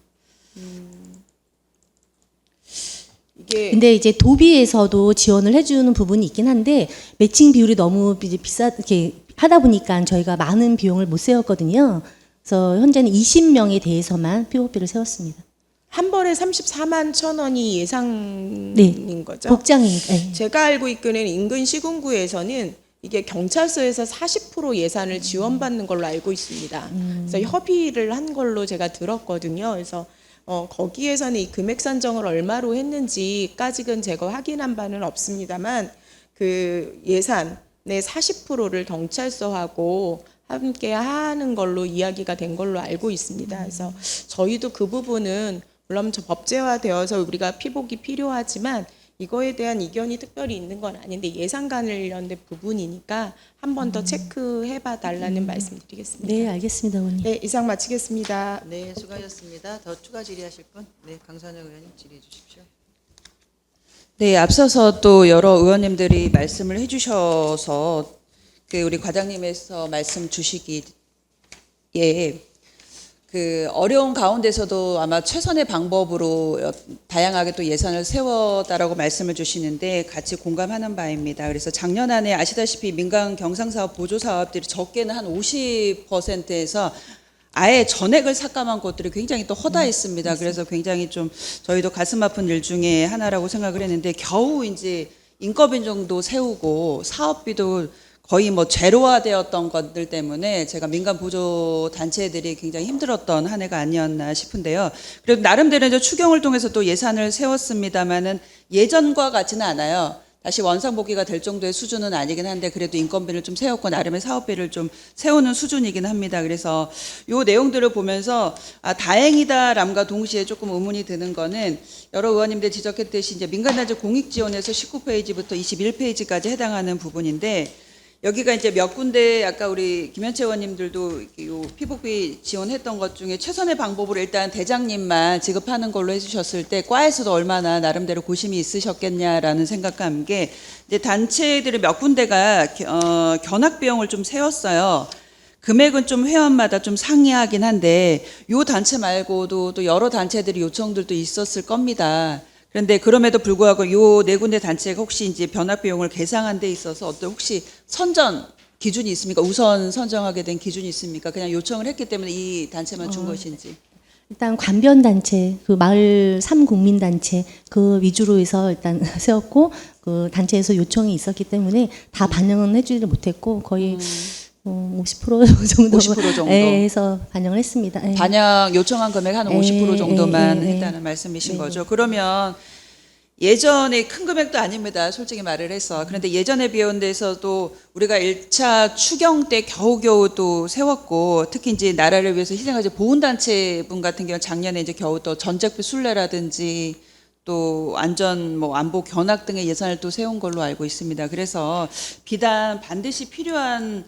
이게 근데 이제 도비에서도 지원을 해주는 부분이 있긴 한데 매칭 비율이 너무 이제 이렇게 하다 보니까 저희가 많은 비용을 못 세웠거든요. 그래서 현재는 20명에 대해서만 피복비를 세웠습니다. 한 벌에 34만 1,000원이 예상인 네. 거죠? 복장이 네. 제가 알고 있기는 인근 시군구에서는 이게 경찰서에서 40% 예산을 지원받는 걸로 알고 있습니다. 그래서 협의를 한 걸로 제가 들었거든요. 그래서 거기에서는 이 금액 산정을 얼마로 했는지까지는 제가 확인한 바는 없습니다만 그 예산의 40%를 경찰서하고 함께 하는 걸로 이야기가 된 걸로 알고 있습니다. 그래서 저희도 그 부분은 물론 저 법제화되어서 우리가 피복이 필요하지만 이거에 대한 이견이 특별히 있는 건 아닌데 예산 관련된 부분이니까 한 번 더 체크해봐 달라는 말씀드리겠습니다. 네, 알겠습니다, 의원님. 네, 이상 마치겠습니다. 네, 수고하셨습니다. 더 추가 질의하실 분? 네, 강선영 의원님 질의해 주십시오. 네, 앞서서 또 여러 의원님들이 말씀을 해주셔서 그 우리 과장님에서 말씀 주시기에 그 어려운 가운데서도 아마 최선의 방법으로 다양하게 또 예산을 세웠다라고 말씀을 주시는데 같이 공감하는 바입니다. 그래서 작년 안에 아시다시피 민간 경상사업 보조사업들이 적게는 한 50%에서 아예 전액을 삭감한 곳들이 굉장히 또 허다했습니다. 그래서 굉장히 좀 저희도 가슴 아픈 일 중에 하나라고 생각을 했는데 겨우 이제 인건비 정도 세우고 사업비도 거의 뭐 제로화되었던 것들 때문에 제가 민간 보조 단체들이 굉장히 힘들었던 한 해가 아니었나 싶은데요. 그래도 나름대로 이제 추경을 통해서 또 예산을 세웠습니다만은 예전과 같지는 않아요. 다시 원상복귀가 될 정도의 수준은 아니긴 한데 그래도 인건비를 좀 세웠고 나름의 사업비를 좀 세우는 수준이긴 합니다. 그래서 요 내용들을 보면서 다행이다람과 동시에 조금 의문이 드는 거는 여러 의원님들 지적했듯이 이제 민간단체 공익지원에서 19페이지부터 21페이지까지 해당하는 부분인데 여기가 이제 몇 군데 아까 우리 김현채 의원님들도 요 피복비 지원했던 것 중에 최선의 방법으로 일단 대장님만 지급하는 걸로 해주셨을 때 과에서도 얼마나 나름대로 고심이 있으셨겠냐라는 생각과 함께 이제 단체들의 몇 군데가 견학 비용을 좀 세웠어요. 금액은 좀 회원마다 좀 상이하긴 한데 요 단체 말고도 또 여러 단체들이 요청들도 있었을 겁니다. 그런데 그럼에도 불구하고 요 네 군데 단체가 혹시 이제 변학 비용을 계상한 데 있어서 어떤 혹시 선전 기준이 있습니까? 우선 선정하게 된 기준이 있습니까? 그냥 요청을 했기 때문에 이 단체만 준 것인지. 일단 관변 단체, 그 마을 3국민 단체 그 위주로 해서 일단 세웠고 그 단체에서 요청이 있었기 때문에 다 반영은 해주지 못했고 거의 50% 정도 50% 정도. 예, 해서 반영을 했습니다. 예. 반영 요청한 금액 한 50% 정도만 했다는 말씀이신 거죠. 그러면 예전에 큰 금액도 아닙니다. 솔직히 말을 해서. 그런데 예전에 비해온 데서도 우리가 1차 추경 때 겨우겨우 또 세웠고, 특히 이제 나라를 위해서 희생하신 보훈단체 분 같은 경우는 작년에 이제 겨우 또 전쟁비 순례라든지 또 안전 뭐 안보 견학 등의 예산을 또 세운 걸로 알고 있습니다. 그래서 비단 반드시 필요한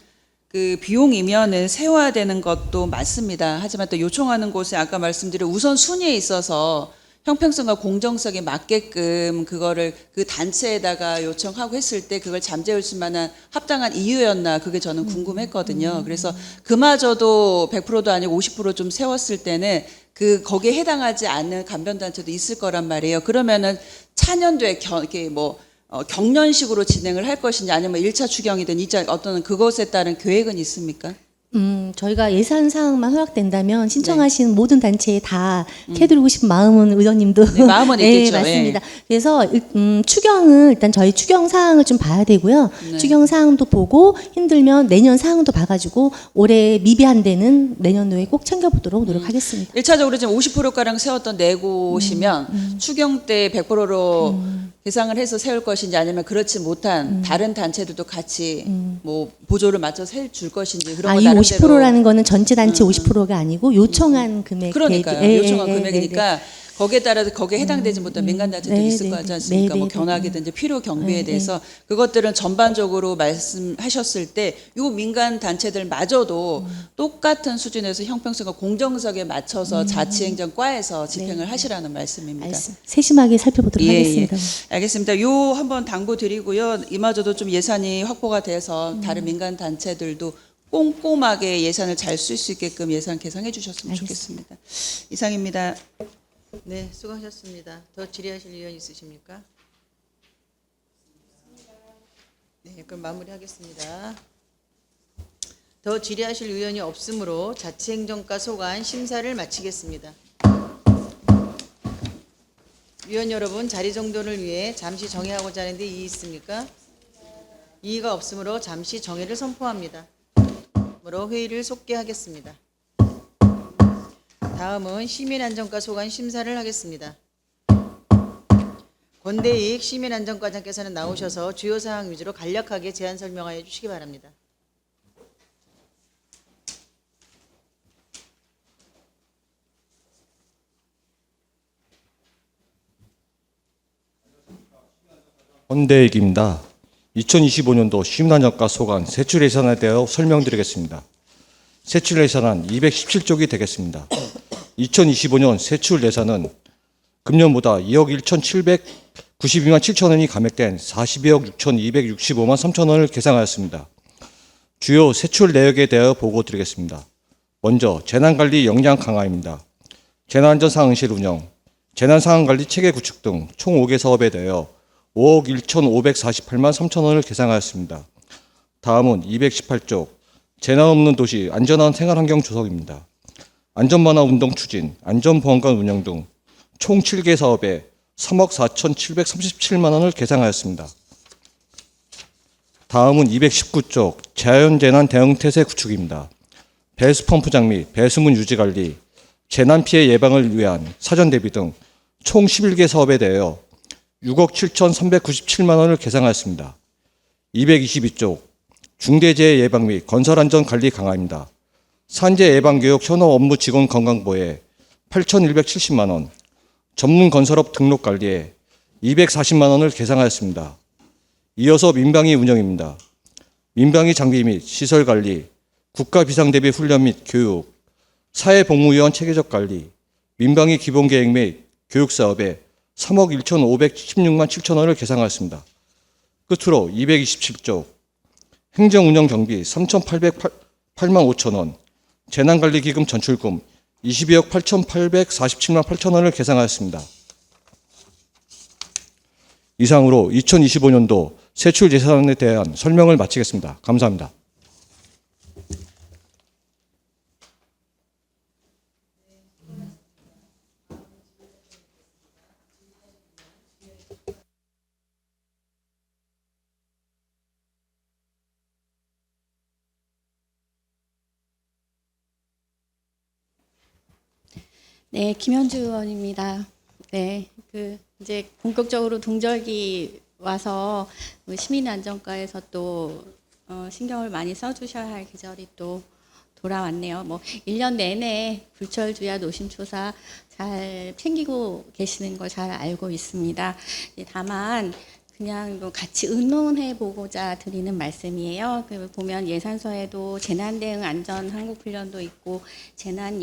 그 비용이면은 세워야 되는 것도 맞습니다. 하지만 또 요청하는 곳에 아까 말씀드린 우선 순위에 있어서 형평성과 공정성에 맞게끔 그거를 그 단체에다가 요청하고 했을 때 그걸 잠재울 수 만한 합당한 이유였나, 그게 저는 궁금했거든요. 그래서 그마저도 100%도 아니고 50% 좀 세웠을 때는 그 거기에 해당하지 않는 간변단체도 있을 거란 말이에요. 그러면은 차년도에 이렇게 뭐 경년식으로 진행을 할 것인지, 아니면 1차 추경이든 2차 어떤 그것에 따른 계획은 있습니까? 저희가 예산 사항만 허락된다면 신청하신 모든 단체에 다 캐드리고 싶은 마음은 의원님도 네, 마음은 네, 있겠죠. 맞습니다. 그래서 추경을 일단 저희 추경 사항을 좀 봐야 되고요. 네. 추경 사항도 보고 힘들면 내년 사항도 봐가지고 올해 미비한 데는 내년도에 꼭 챙겨보도록 노력하겠습니다. 1차적으로 지금 50%가량 세웠던 네 곳이면 추경 때 100%로 계상을 해서 세울 것인지, 아니면 그렇지 못한 다른 단체들도 같이 뭐 보조를 맞춰서 해줄 것인지, 그런 거 이 나름대로 50%라는 거는 전체 단체 50%가 아니고 요청한 금액. 그러니까요. 예, 요청한 예, 예, 금액이니까 거기에 따라서 거기에 해당되지 못한 민간단체들이 네, 있을 네, 거 하지 네, 않습니까? 네, 뭐 네, 견학이든지 필요 경비에 네, 대해서 그것들은 전반적으로 말씀하셨을 때 이 민간단체들마저도 똑같은 수준에서 형평성과 공정성에 맞춰서 자치행정과에서 집행을 하시라는 말씀입니다. 세심하게 살펴보도록 하겠습니다. 알겠습니다. 요 한번 당부 드리고요. 이마저도 좀 예산이 확보가 돼서 다른 민간 단체들도 꼼꼼하게 예산을 잘 쓸 수 있게끔 예산 계상해 주셨으면 좋겠습니다. 이상입니다. 네, 수고하셨습니다. 더 질의하실 의원 있으십니까? 네, 그럼 마무리하겠습니다. 더 질의하실 의원이 없으므로 자치행정과 소관 심사를 마치겠습니다. 위원 여러분, 자리 정돈을 위해 잠시 정회하고자 하는데 이의 있습니까? 이의가 없으므로 잠시 정회를 선포합니다. 그러므로 회의를 속개하겠습니다. 다음은 시민안전과 소관 심사를 하겠습니다. 권대익 시민안전과장께서는 나오셔서 주요 사항 위주로 간략하게 제안 설명하여 주시기 바랍니다. 권대익입니다. 2025년도 시민안전과 소관 세출 예산에 대하여 설명드리겠습니다. 세출 예산은 217조기 되겠습니다. 2025년 세출 예산은 금년보다 2억 1,792만 7천 원이 감액된 42억 6,265만 3천 원을 계상하였습니다. 주요 세출 내역에 대하여 보고 드리겠습니다. 먼저 재난관리 역량 강화입니다. 재난안전상황실 운영, 재난상황관리 체계 구축 등 총 5개 사업에 대하여 5억 1,548만 3천 원을 계상하였습니다. 다음은 218조 재난 없는 도시 안전한 생활환경 조성입니다. 안전만화 운동 추진, 안전보안관 운영 등 총 7개 사업에 3억 4,737만 원을 계상하였습니다. 다음은 219조 자연재난 대응태세 구축입니다. 배수펌프 장비, 배수문 유지관리, 재난피해 예방을 위한 사전 대비 등 총 11개 사업에 대하여 6억 7,397만 원을 계상하였습니다. 222조 중대재해 예방 및 건설안전관리 강화입니다. 산재 예방교육 현업 업무 직원 건강보에 8,170만 원, 전문건설업 등록관리에 240만 원을 계상하였습니다. 이어서 민방위 운영입니다. 민방위 장비 및 시설관리, 국가비상대비 훈련 및 교육, 사회복무위원 체계적 관리, 민방위 기본계획 및 교육사업에 3억 1,516만 7천 원을 계상하였습니다. 끝으로 227조 행정운영 경비 3,808만 5천 원, 재난관리기금 전출금 22억 8,847만 8천 원을 계상하였습니다. 이상으로 2025년도 세출 예산에 대한 설명을 마치겠습니다. 감사합니다. 네, 김현주 의원입니다. 네, 이제 본격적으로 동절기 와서 시민안전과에서 또 신경을 많이 써주셔야 할 계절이 또 돌아왔네요. 뭐 1년 내내 불철주야 노심초사 잘 챙기고 계시는 걸 잘 알고 있습니다. 다만 그냥 뭐 같이 의논해 보고자 드리는 말씀이에요. 보면 예산서에도 재난 대응 안전 한국 훈련도 있고 재난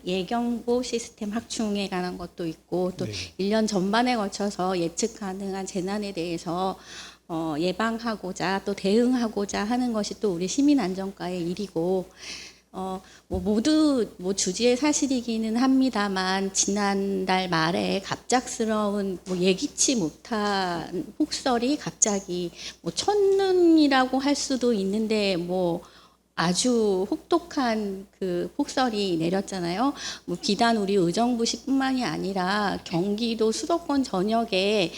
예경보 시스템 확충에 관한 것도 있고 또 1년 전반에 걸쳐서 예측 가능한 재난에 대해서 예방하고자 또 대응하고자 하는 것이 또 우리 시민안전과의 일이고 모두 주지의 사실이기는 합니다만 지난달 말에 갑작스러운 예기치 못한 폭설이 갑자기 첫눈이라고 할 수도 있는데 아주 혹독한 그 폭설이 내렸잖아요. 비단 우리 의정부시뿐만이 아니라 경기도 수도권 전역에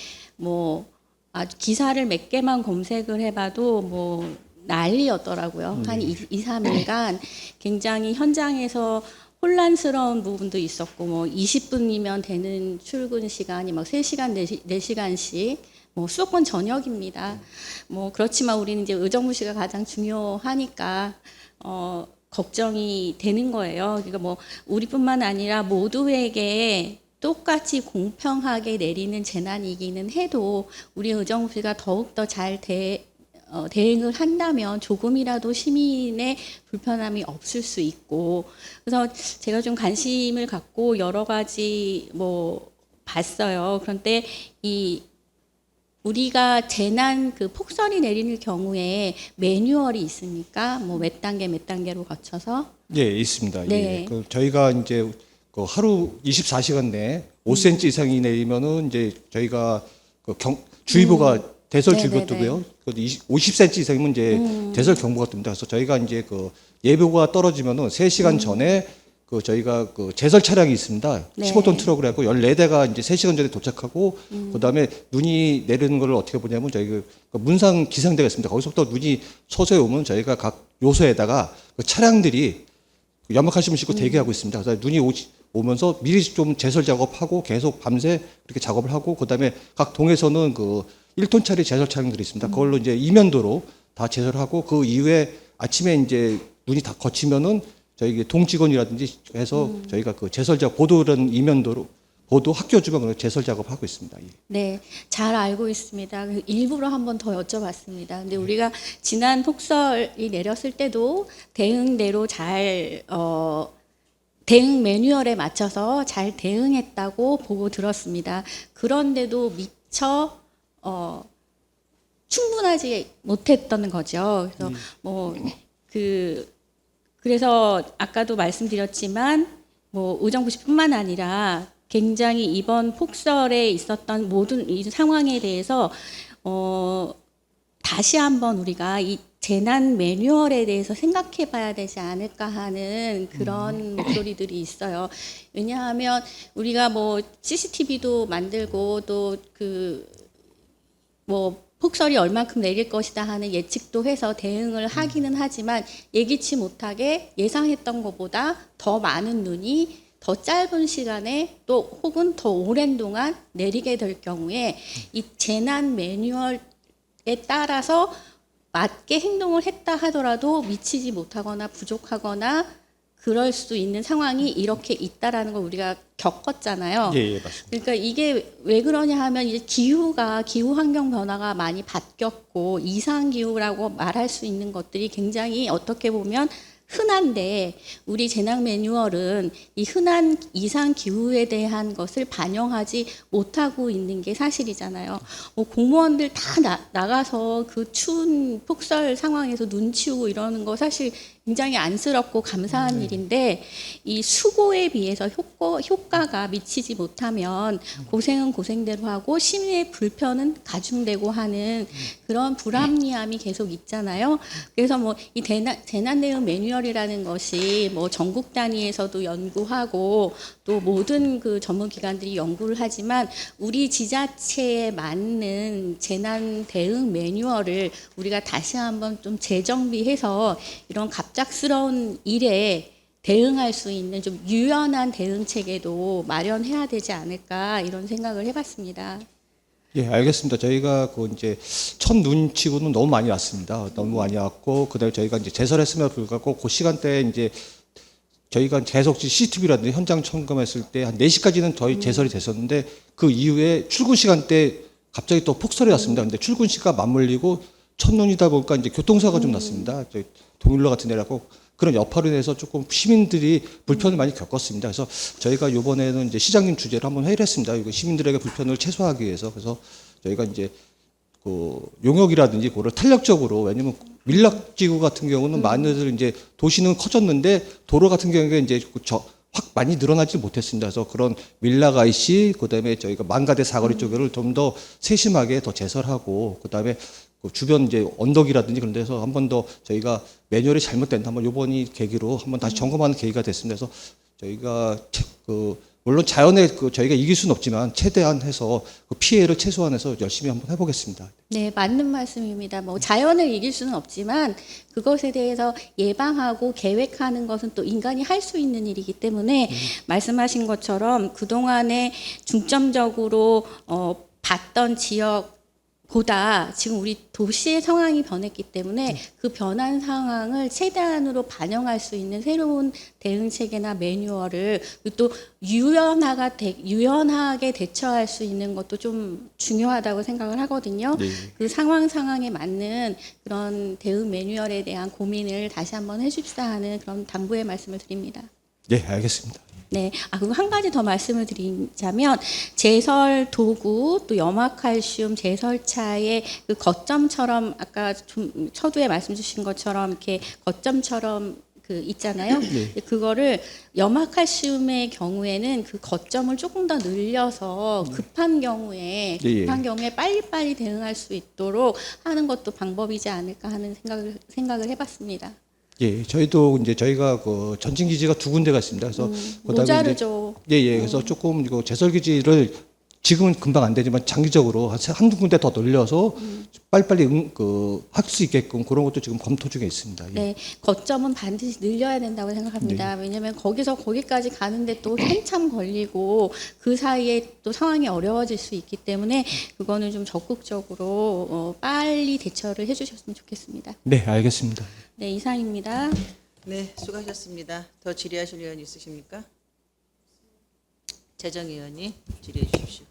아주 기사를 몇 개만 검색을 해봐도 난리였더라고요. 한 2, 3일간 굉장히 현장에서 혼란스러운 부분도 있었고 20분이면 되는 출근 시간이 3시간, 4시간씩 수도권 전역입니다. 그렇지만 우리는 이제 의정부시가 가장 중요하니까 걱정이 되는 거예요. 그러니까 우리뿐만 아니라 모두에게 똑같이 공평하게 내리는 재난이기는 해도 우리 의정부시가 더욱더 잘 대응을 한다면 조금이라도 시민의 불편함이 없을 수 있고 그래서 제가 좀 관심을 갖고 여러 가지 봤어요. 그런데 우리가 재난 폭설이 내리는 경우에 매뉴얼이 있습니까? 몇 단계로 거쳐서? 예, 있습니다. 네. 예. 저희가 이제 하루 24시간 내에 5cm 이상이 내리면은 이제 저희가 주의보가 대설주의보도고요. 50cm 이상이면 이제 대설경보가 뜹니다. 그래서 저희가 이제 예보가 떨어지면은 3시간 전에 저희가 제설 차량이 있습니다. 네. 15톤 트럭을 하고 14대가 이제 3시간 전에 도착하고 그다음에 눈이 내리는 걸 어떻게 보냐면 저희 문상 기상대가 있습니다. 거기서부터 눈이 서서히 오면 저희가 각 요소에다가 차량들이 연막하심을 싣고 대기하고 있습니다. 그래서 눈이 오면서 미리 좀 제설 작업하고 계속 밤새 그렇게 작업을 하고 그다음에 각 동에서는 1톤짜리 제설 차량들이 있습니다. 그걸로 이제 이면도로 다 제설하고 그 이후에 아침에 이제 눈이 다 거치면은 저희 동직원이라든지 해서 저희가 제설 작업 보도는 이면도로 보도 학교 주변으로 제설 작업하고 있습니다. 예. 네, 잘 알고 있습니다. 일부러 한 번 더 여쭤봤습니다. 근데 우리가 지난 폭설이 내렸을 때도 대응대로 잘 대응 매뉴얼에 맞춰서 잘 대응했다고 보고 들었습니다. 그런데도 미처 충분하지 못했던 거죠. 그래서 그래서 아까도 말씀드렸지만 의정부시뿐만 아니라 굉장히 이번 폭설에 있었던 모든 이 상황에 대해서 다시 한번 우리가 이 재난 매뉴얼에 대해서 생각해 봐야 되지 않을까 하는 그런 목소리들이 있어요. 왜냐하면 우리가 CCTV도 만들고 또 폭설이 얼만큼 내릴 것이다 하는 예측도 해서 대응을 하기는 하지만 예기치 못하게 예상했던 것보다 더 많은 눈이 더 짧은 시간에 또 혹은 더 오랜 동안 내리게 될 경우에 이 재난 매뉴얼에 따라서 맞게 행동을 했다 하더라도 미치지 못하거나 부족하거나 그럴 수 있는 상황이 이렇게 있다라는 걸 우리가 겪었잖아요. 예, 맞습니다. 그러니까 이게 왜 그러냐 하면 이제 기후 환경 변화가 많이 바뀌었고 이상 기후라고 말할 수 있는 것들이 굉장히 어떻게 보면 흔한데 우리 재난 매뉴얼은 이 흔한 이상 기후에 대한 것을 반영하지 못하고 있는 게 사실이잖아요. 공무원들 다 나가서 그 추운 폭설 상황에서 눈 치우고 이러는 거 사실 굉장히 안쓰럽고 감사한 일인데 이 수고에 비해서 효과가 미치지 못하면 고생은 고생대로 하고 시민의 불편은 가중되고 하는 그런 불합리함이 계속 있잖아요. 그래서 이 재난 대응 매뉴얼이라는 것이 전국 단위에서도 연구하고 또 모든 그 전문 기관들이 연구를 하지만 우리 지자체에 맞는 재난 대응 매뉴얼을 우리가 다시 한번 좀 재정비해서 이런 갑작스러운 일에 대응할 수 있는 좀 유연한 대응 체계도 마련해야 되지 않을까 이런 생각을 해봤습니다. 예, 알겠습니다. 저희가 그 이제 첫 눈치고는 너무 많이 왔습니다. 너무 많이 왔고 그다음에 저희가 이제 제설했음에도 불구하고 그 시간대에 이제 저희가 계속 CCTV라든지 현장 점검했을 때 한 4시까지는 저희 제설이 됐었는데 그 이후에 출근 시간대 갑자기 또 폭설이 왔습니다. 근데 출근 시가 맞물리고 첫눈이다 보니까 이제 교통사고가 좀 났습니다. 저희 동일로 같은 데라고 그런 여파로 인해서 조금 시민들이 불편을 많이 겪었습니다. 그래서 저희가 이번에는 이제 시장님 주재로 한번 회의를 했습니다. 이거 시민들에게 불편을 최소화하기 위해서. 그래서 저희가 이제 그 용역이라든지 그걸 탄력적으로, 왜냐면 밀락지구 같은 경우는 많이들 이제 도시는 커졌는데 도로 같은 경우에 이제 확 많이 늘어나지 못했습니다. 그래서 그런 밀락 IC, 그다음에 저희가 만가대 사거리 쪽을 좀 더 세심하게 더 제설하고, 그다음에 그 주변 이제 언덕이라든지 그런 데서 한 번 더 저희가 매뉴얼이 잘못된다, 한번 요번이 계기로 한번 다시 점검하는 계기가 됐습니다. 그래서 저희가 물론 자연에 저희가 이길 수는 없지만 최대한 해서 그 피해를 최소한해서 열심히 한번 해보겠습니다. 네, 맞는 말씀입니다. 뭐 자연을 이길 수는 없지만 그것에 대해서 예방하고 계획하는 것은 또 인간이 할 수 있는 일이기 때문에 말씀하신 것처럼 그동안에 중점적으로 봤던 지역보다 지금 우리 도시의 상황이 변했기 때문에 그 변한 상황을 최대한으로 반영할 수 있는 새로운 대응 체계나 매뉴얼을, 또 유연하게 대처할 수 있는 것도 좀 중요하다고 생각을 하거든요. 네. 그 상황에 맞는 그런 대응 매뉴얼에 대한 고민을 다시 한번 해줍시다 하는 그런 당부의 말씀을 드립니다. 네, 알겠습니다. 네, 그리고 한 가지 더 말씀을 드리자면 제설 도구 또 염화칼슘 제설차의 그 거점처럼 아까 좀 서두에 말씀 주신 것처럼 이렇게 거점처럼 그 있잖아요. 네. 그거를 염화칼슘의 경우에는 그 거점을 조금 더 늘려서 급한 경우에 빨리빨리 대응할 수 있도록 하는 것도 방법이지 않을까 하는 생각을 해봤습니다. 예, 저희도 이제 저희가 그 전진 기지가 2군데가 있습니다. 그래서 모자르죠. 그래서 조금 이거 제설 기지를 지금은 금방 안 되지만 장기적으로 한두 군데 더 늘려서 빨리빨리 할 수 있게끔 그런 것도 지금 검토 중에 있습니다. 예. 네, 거점은 반드시 늘려야 된다고 생각합니다. 왜냐하면 거기서 거기까지 가는데 또 한참 걸리고 그 사이에 또 상황이 어려워질 수 있기 때문에 그거는 좀 적극적으로 빨리 대처를 해주셨으면 좋겠습니다. 네, 알겠습니다. 네, 이상입니다. 네, 수고하셨습니다. 더 질의하실 의원 있으십니까? 재정의원님 질의해 주십시오.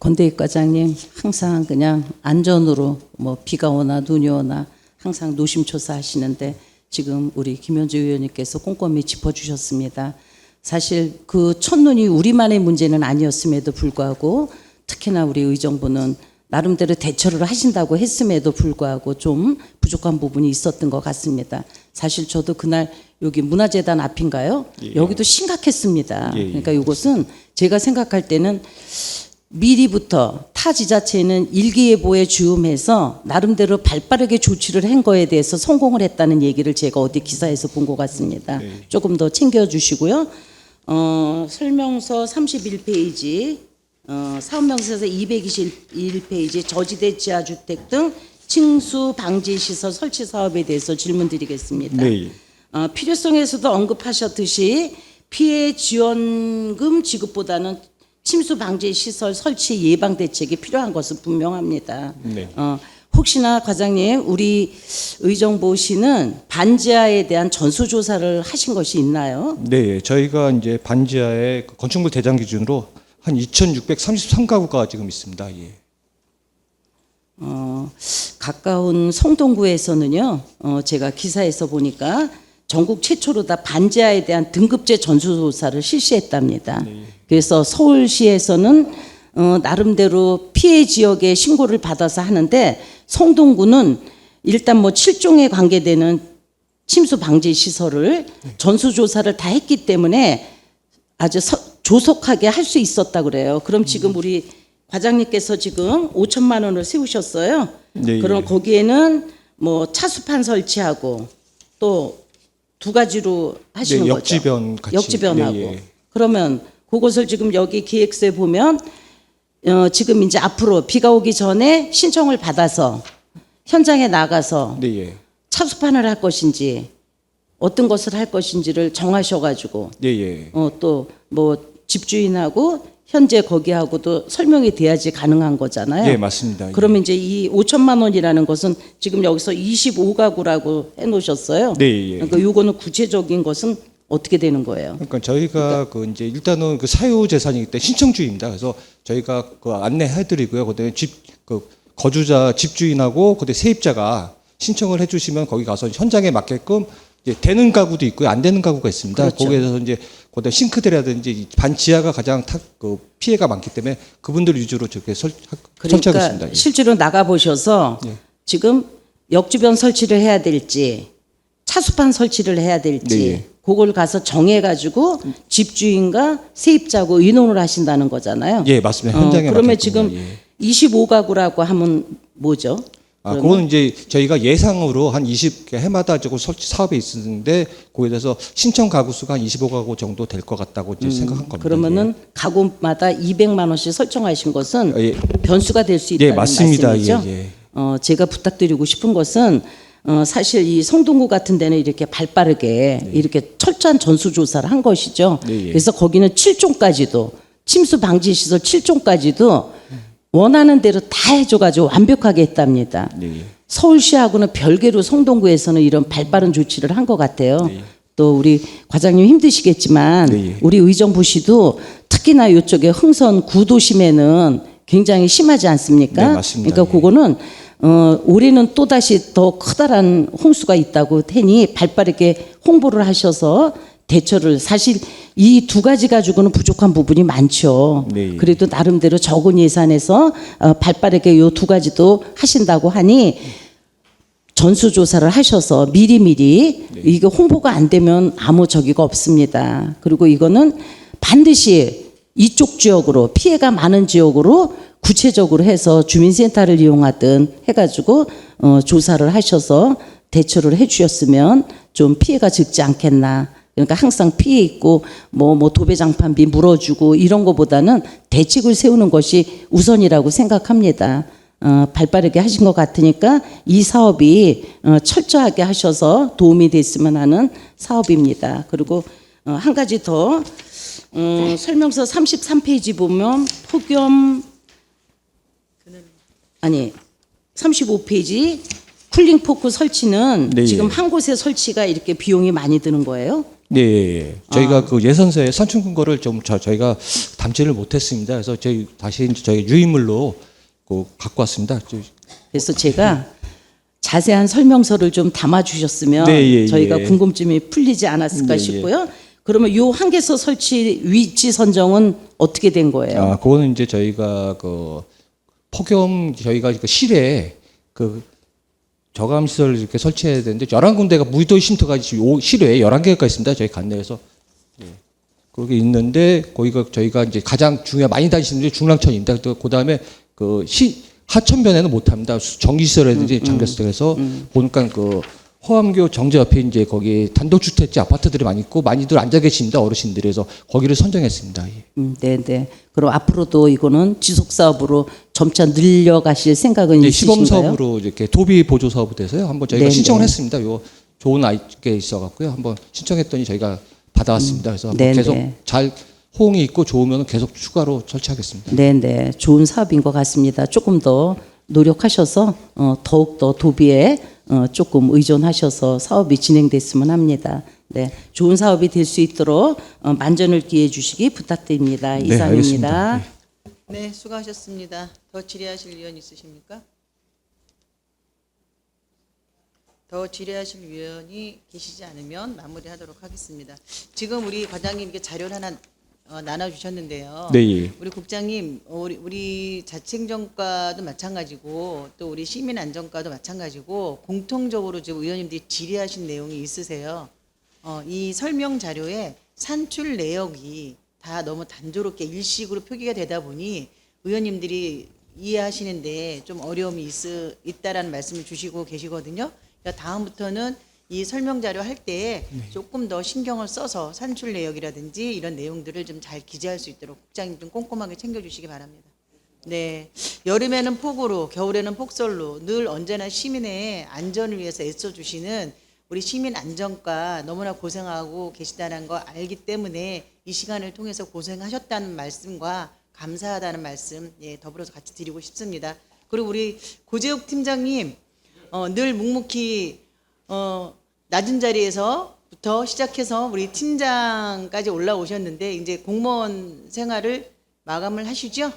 권대익 과장님 항상 그냥 안전으로 뭐 비가 오나 눈이 오나 항상 노심초사 하시는데 지금 우리 김현주 의원님께서 꼼꼼히 짚어주셨습니다. 사실 그 첫눈이 우리만의 문제는 아니었음에도 불구하고 특히나 우리 의정부는 나름대로 대처를 하신다고 했음에도 불구하고 좀 부족한 부분이 있었던 것 같습니다. 사실 저도 그날 여기 문화재단 앞인가요? 여기도 심각했습니다. 그러니까 이것은 제가 생각할 때는 미리부터 타 지자체는 일기예보에 주음해서 나름대로 발빠르게 조치를 한 거에 대해서 성공을 했다는 얘기를 제가 어디 기사에서 본 것 같습니다. 조금 더 챙겨주시고요. 설명서 31페이지, 사업명세서 221페이지 저지대 지하주택 등 층수 방지 시설 설치 사업에 대해서 질문드리겠습니다. 네. 필요성에서도 언급하셨듯이 피해 지원금 지급보다는 침수 방지 시설 설치 예방 대책이 필요한 것은 분명합니다. 네. 혹시나 과장님, 우리 의정부시는 반지하에 대한 전수조사를 하신 것이 있나요? 네, 저희가 이제 반지하의 건축물 대장 기준으로 한 2,633가구가 지금 있습니다. 예. 가까운 성동구에서는요, 제가 기사에서 보니까 전국 최초로 다 반지하에 대한 등급제 전수조사를 실시했답니다. 그래서 서울시에서는 나름대로 피해 지역에 신고를 받아서 하는데 성동구는 일단 뭐 7종에 관계되는 침수 방지 시설을 전수조사를 다 했기 때문에 아주 조속하게 할 수 있었다 그래요. 그럼 지금 우리 과장님께서 지금 5천만 원을 세우셨어요. 네, 그럼 거기에는 뭐 차수판 설치하고 또 2가지로 하시는 네, 거죠. 역지변 같이. 역지변하고. 예, 예. 그러면 그것을 지금 여기 기획서에 보면 지금 이제 앞으로 비가 오기 전에 신청을 받아서 현장에 나가서 네, 예. 차수판을 할 것인지 어떤 것을 할 것인지를 정하셔가지고 예, 예. 또 뭐 집주인하고 현재 거기하고도 설명이 돼야지 가능한 거잖아요. 예, 맞습니다. 예. 그러면 이제 이 5천만 원이라는 것은 지금 여기서 25가구라고 해놓으셨어요. 네, 예. 그러니까 요거는 구체적인 것은 어떻게 되는 거예요? 그러니까 저희가 그 이제 일단은 그 사유 재산이기 때문에 신청주의입니다. 그래서 저희가 그 안내해드리고요. 그다음에 그 거주자 집주인하고 그다음에 세입자가 신청을 해주시면 거기 가서 현장에 맞게끔 이제 되는 가구도 있고요, 안 되는 가구가 있습니다. 그렇죠. 거기에서 이제 그다음 싱크대라든지 반지하가 가장 그 피해가 많기 때문에 그분들 위주로 저렇게 설치하고 그러니까 있습니다. 예. 실제로 나가 보셔서 예. 지금 역주변 설치를 해야 될지 차수판 설치를 해야 될지 네, 예. 그걸 가서 정해가지고 집주인과 세입자하고 의논을 하신다는 거잖아요. 예, 맞습니다. 현장에 그러면 맞게끔요. 지금 예. 25가구라고 하면 뭐죠? 그거는 이제 저희가 예상으로 한 20개 해마다 저거 설치 사업이 있었는데 거기에 대해서 신청 가구 수가 한 25가구 정도 될 것 같다고 이제 생각한 겁니다. 그러면은 가구마다 200만 원씩 설정하신 것은 예. 변수가 될 수 있다는 예, 맞습니다. 말씀이죠. 예, 예. 제가 부탁드리고 싶은 것은 사실 이 성동구 같은 데는 이렇게 발빠르게 이렇게 철저한 전수 조사를 한 것이죠. 네, 예. 그래서 거기는 7종까지도 침수 방지 시설 7종까지도 원하는 대로 다 해줘가지고 완벽하게 했답니다. 네, 예. 서울시하고는 별개로 성동구에서는 이런 발빠른 조치를 한 것 같아요. 네. 또 우리 과장님 힘드시겠지만 네, 예. 우리 의정부시도 특히나 이쪽에 흥선 구도심에는 굉장히 심하지 않습니까? 네, 맞습니다. 그러니까 예. 그거는 올해는 또 다시 더 커다란 홍수가 있다고 테니 발빠르게 홍보를 하셔서 대처를 사실 이 두 가지 가지고는 부족한 부분이 많죠. 네. 그래도 나름대로 적은 예산에서 발빠르게 이 두 가지도 하신다고 하니 전수조사를 하셔서 미리미리 이게 홍보가 안 되면 아무 저기가 없습니다. 그리고 이거는 반드시 이쪽 지역으로 피해가 많은 지역으로 구체적으로 해서 주민센터를 이용하든 해가지고 조사를 하셔서 대처를 해주셨으면 좀 피해가 적지 않겠나. 그러니까 항상 피해 있고 뭐 도배장판비 물어주고 이런 거보다는 대책을 세우는 것이 우선이라고 생각합니다. 발빠르게 하신 것 같으니까 이 사업이 철저하게 하셔서 도움이 됐으면 하는 사업입니다. 그리고 한 가지 더 설명서 33페이지 보면 폭염 35페이지 쿨링 포크 설치는 네, 지금 예. 한 곳에 설치가 이렇게 비용이 많이 드는 거예요? 네, 예, 예. 저희가 그 예산서에 산출 근거를 좀 저희가 담지를 못했습니다. 그래서 저희 다시 이제 저희 유인물로 갖고 왔습니다. 그래서 제가 자세한 설명서를 좀 담아주셨으면 네, 예, 저희가 예. 궁금증이 풀리지 않았을까 네, 예. 싶고요. 그러면 요 한계서 설치 위치 선정은 어떻게 된 거예요? 그거는 이제 저희가 그 폭염 저희가 그 실에 그 저감 시설을 이렇게 설치해야 되는데 11군데가 무더위 쉼터가 지금 실외에 11개가 있습니다. 저희 관내에서. 예. 그게 있는데 거기가 저희가 이제 가장 많이 다니시는 게 중랑천입니다. 또 그다음에 그 하천변에는 못 합니다. 전기 시설이라든지 잠겼을 때 그래서 보니까 그 호암교 정자 옆에 이제 거기 단독주택지 아파트들이 많이 있고 많이들 앉아 계십니다. 어르신들이. 그래서 거기를 선정했습니다. 예. 네. 그럼 앞으로도 이거는 지속 사업으로 점차 늘려가실 생각은 네, 있으신가요? 시범 사업으로 이렇게 도비 보조 사업으로 돼서요. 한번 저희가 네, 신청을 네. 했습니다. 요 좋은 아이게 있어갖고요. 한번 신청했더니 저희가 받아왔습니다. 그래서 한번 네, 계속 네. 잘 호응이 있고 좋으면 계속 추가로 설치하겠습니다. 네. 좋은 사업인 것 같습니다. 조금 더 노력하셔서 더욱더 도비에 조금 의존하셔서 사업이 진행됐으면 합니다. 네, 좋은 사업이 될 수 있도록 만전을 기해 주시기 부탁드립니다. 네, 이상입니다. 알겠습니다. 네, 수고하셨습니다. 더 질의하실 위원 있으십니까? 더 질의하실 위원이 계시지 않으면 마무리하도록 하겠습니다. 지금 우리 과장님께 자료를 하나 나눠주셨는데요. 네, 예. 우리 국장님, 우리 자치행정과도 마찬가지고 또 우리 시민안전과도 마찬가지고 공통적으로 지금 의원님들이 질의하신 내용이 있으세요. 이 설명 자료에 산출 내역이 다 너무 단조롭게 일식으로 표기가 되다 보니 의원님들이 이해하시는데 좀 어려움이 있다라는 말씀을 주시고 계시거든요. 그러니까 다음부터는 이 설명 자료 할 때 조금 더 신경을 써서 산출 내역이라든지 이런 내용들을 좀 잘 기재할 수 있도록 국장님 좀 꼼꼼하게 챙겨주시기 바랍니다. 네, 여름에는 폭우로, 겨울에는 폭설로 늘 언제나 시민의 안전을 위해서 애써주시는 우리 시민 안전과 너무나 고생하고 계시다는 거 알기 때문에 이 시간을 통해서 고생하셨다는 말씀과 감사하다는 말씀 더불어서 같이 드리고 싶습니다. 그리고 우리 고재욱 팀장님 늘 묵묵히 낮은 자리에서부터 시작해서 우리 팀장까지 올라오셨는데 이제 공무원 생활을 마감을 하시죠?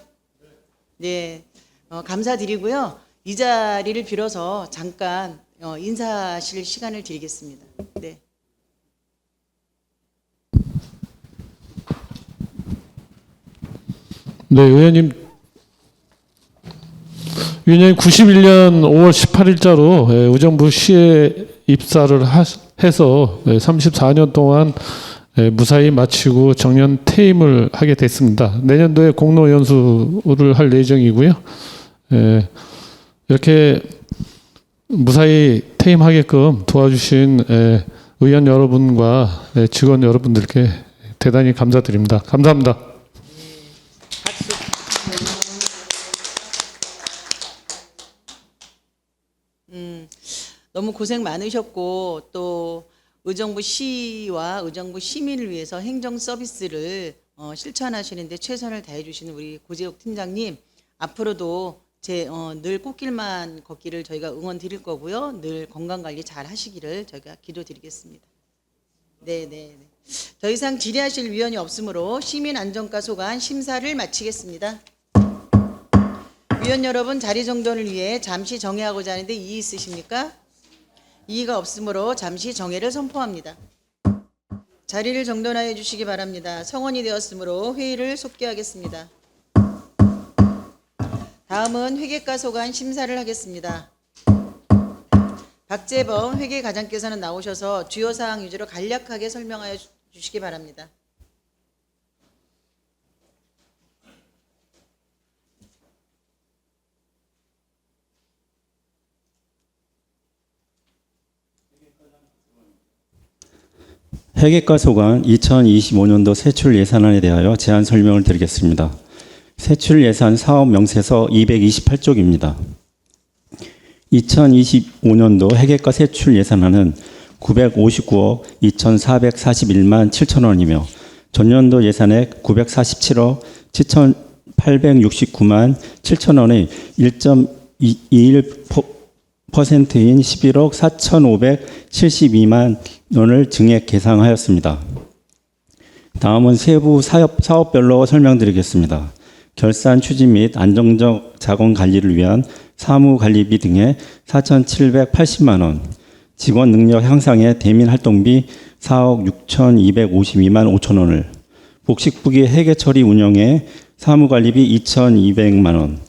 네, 감사드리고요. 이 자리를 빌어서 잠깐 인사하실 시간을 드리겠습니다. 네. 네, 의원님 91년 5월 18일자로 의정부 시에 입사를 해서 34년 동안 무사히 마치고 정년 퇴임을 하게 됐습니다. 내년도에 공로연수를 할 예정이고요. 이렇게 무사히 퇴임하게끔 도와주신 의원 여러분과 직원 여러분들께 대단히 감사드립니다. 감사합니다. 너무 고생 많으셨고 또 의정부 시와 의정부 시민을 위해서 행정 서비스를 실천하시는데 최선을 다해 주시는 우리 고재욱 팀장님, 앞으로도 늘 꽃길만 걷기를 저희가 응원 드릴 거고요. 늘 건강 관리 잘 하시기를 저희가 기도드리겠습니다. 네. 더 이상 질의하실 위원이 없으므로 시민 안전과 소관 심사를 마치겠습니다. 위원 여러분, 자리 정돈을 위해 잠시 정회하고자 하는데 이의 있으십니까? 이의가 없으므로 잠시 정회를 선포합니다. 자리를 정돈하여 주시기 바랍니다. 성원이 되었으므로 회의를 속개하겠습니다. 다음은 회계과 소관 심사를 하겠습니다. 박재범 회계과장께서는 나오셔서 주요 사항 위주로 간략하게 설명하여 주시기 바랍니다. 회계과 소관 2025년도 세출 예산안에 대하여 제안 설명을 드리겠습니다. 세출 예산 사업 명세서 228쪽입니다. 2025년도 회계과 세출 예산안은 959억 2,441만 7천 원이며 전년도 예산액 947억 7,869만 7천 원의 1.21%인 11억 4,572만 원을 증액 계상하였습니다. 다음은 세부 사업별로 설명드리겠습니다. 결산 추진 및 안정적 자금 관리를 위한 사무관리비 등의 4,780만 원, 직원 능력 향상의 대민 활동비 4억 6,252만 5천 원을, 복식부기 회계 처리 운영에 사무관리비 2,200만 원,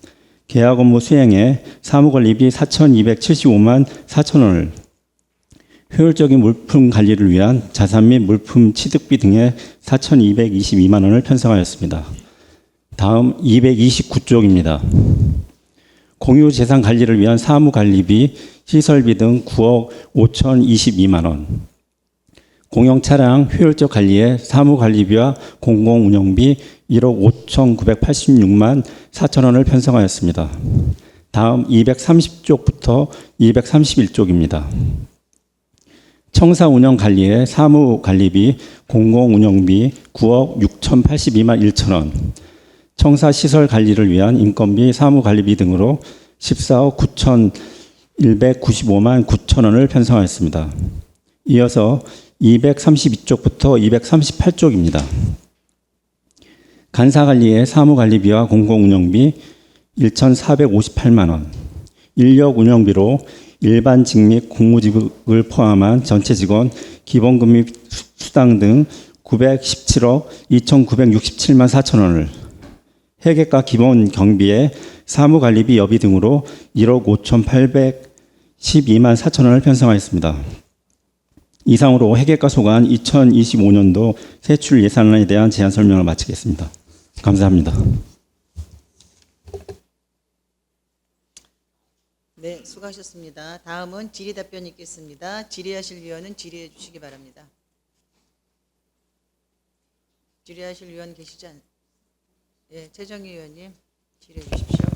계약 업무 수행에 사무관리비 4,275만 4천 원을, 효율적인 물품 관리를 위한 자산 및 물품 취득비 등의 4,222만 원을 편성하였습니다. 다음 229쪽입니다. 공유재산 관리를 위한 사무관리비, 시설비 등 9억 5,022만 원, 공용차량 효율적 관리에 사무관리비와 공공운영비 1억 5,986만 4천 원을 편성하였습니다. 다음 230쪽부터 231쪽입니다. 청사 운영 관리에 사무관리비, 공공운영비 9억 6,082만 1천 원, 청사 시설 관리를 위한 인건비, 사무관리비 등으로 14억 9,195만 9천 원을 편성하였습니다. 이어서 232쪽부터 238쪽입니다. 간사관리에 사무관리비와 공공운영비 1,458만 원, 인력운영비로 일반직 및 공무직을 포함한 전체 직원 기본급 및 수당 등 917억 2,967만 4천 원을, 회계과 기본 경비에 사무관리비 여비 등으로 1억 5,812만 4천 원을 편성하였습니다. 이상으로 회계과 소관 2025년도 세출 예산안에 대한 제안 설명을 마치겠습니다. 감사합니다. 네, 수고하셨습니다. 다음은 질의 답변이 있겠습니다. 질의하실 위원은 질의해 주시기 바랍니다. 질의하실 위원 계시지 않? 네, 최정희 의원님 질의해 주십시오.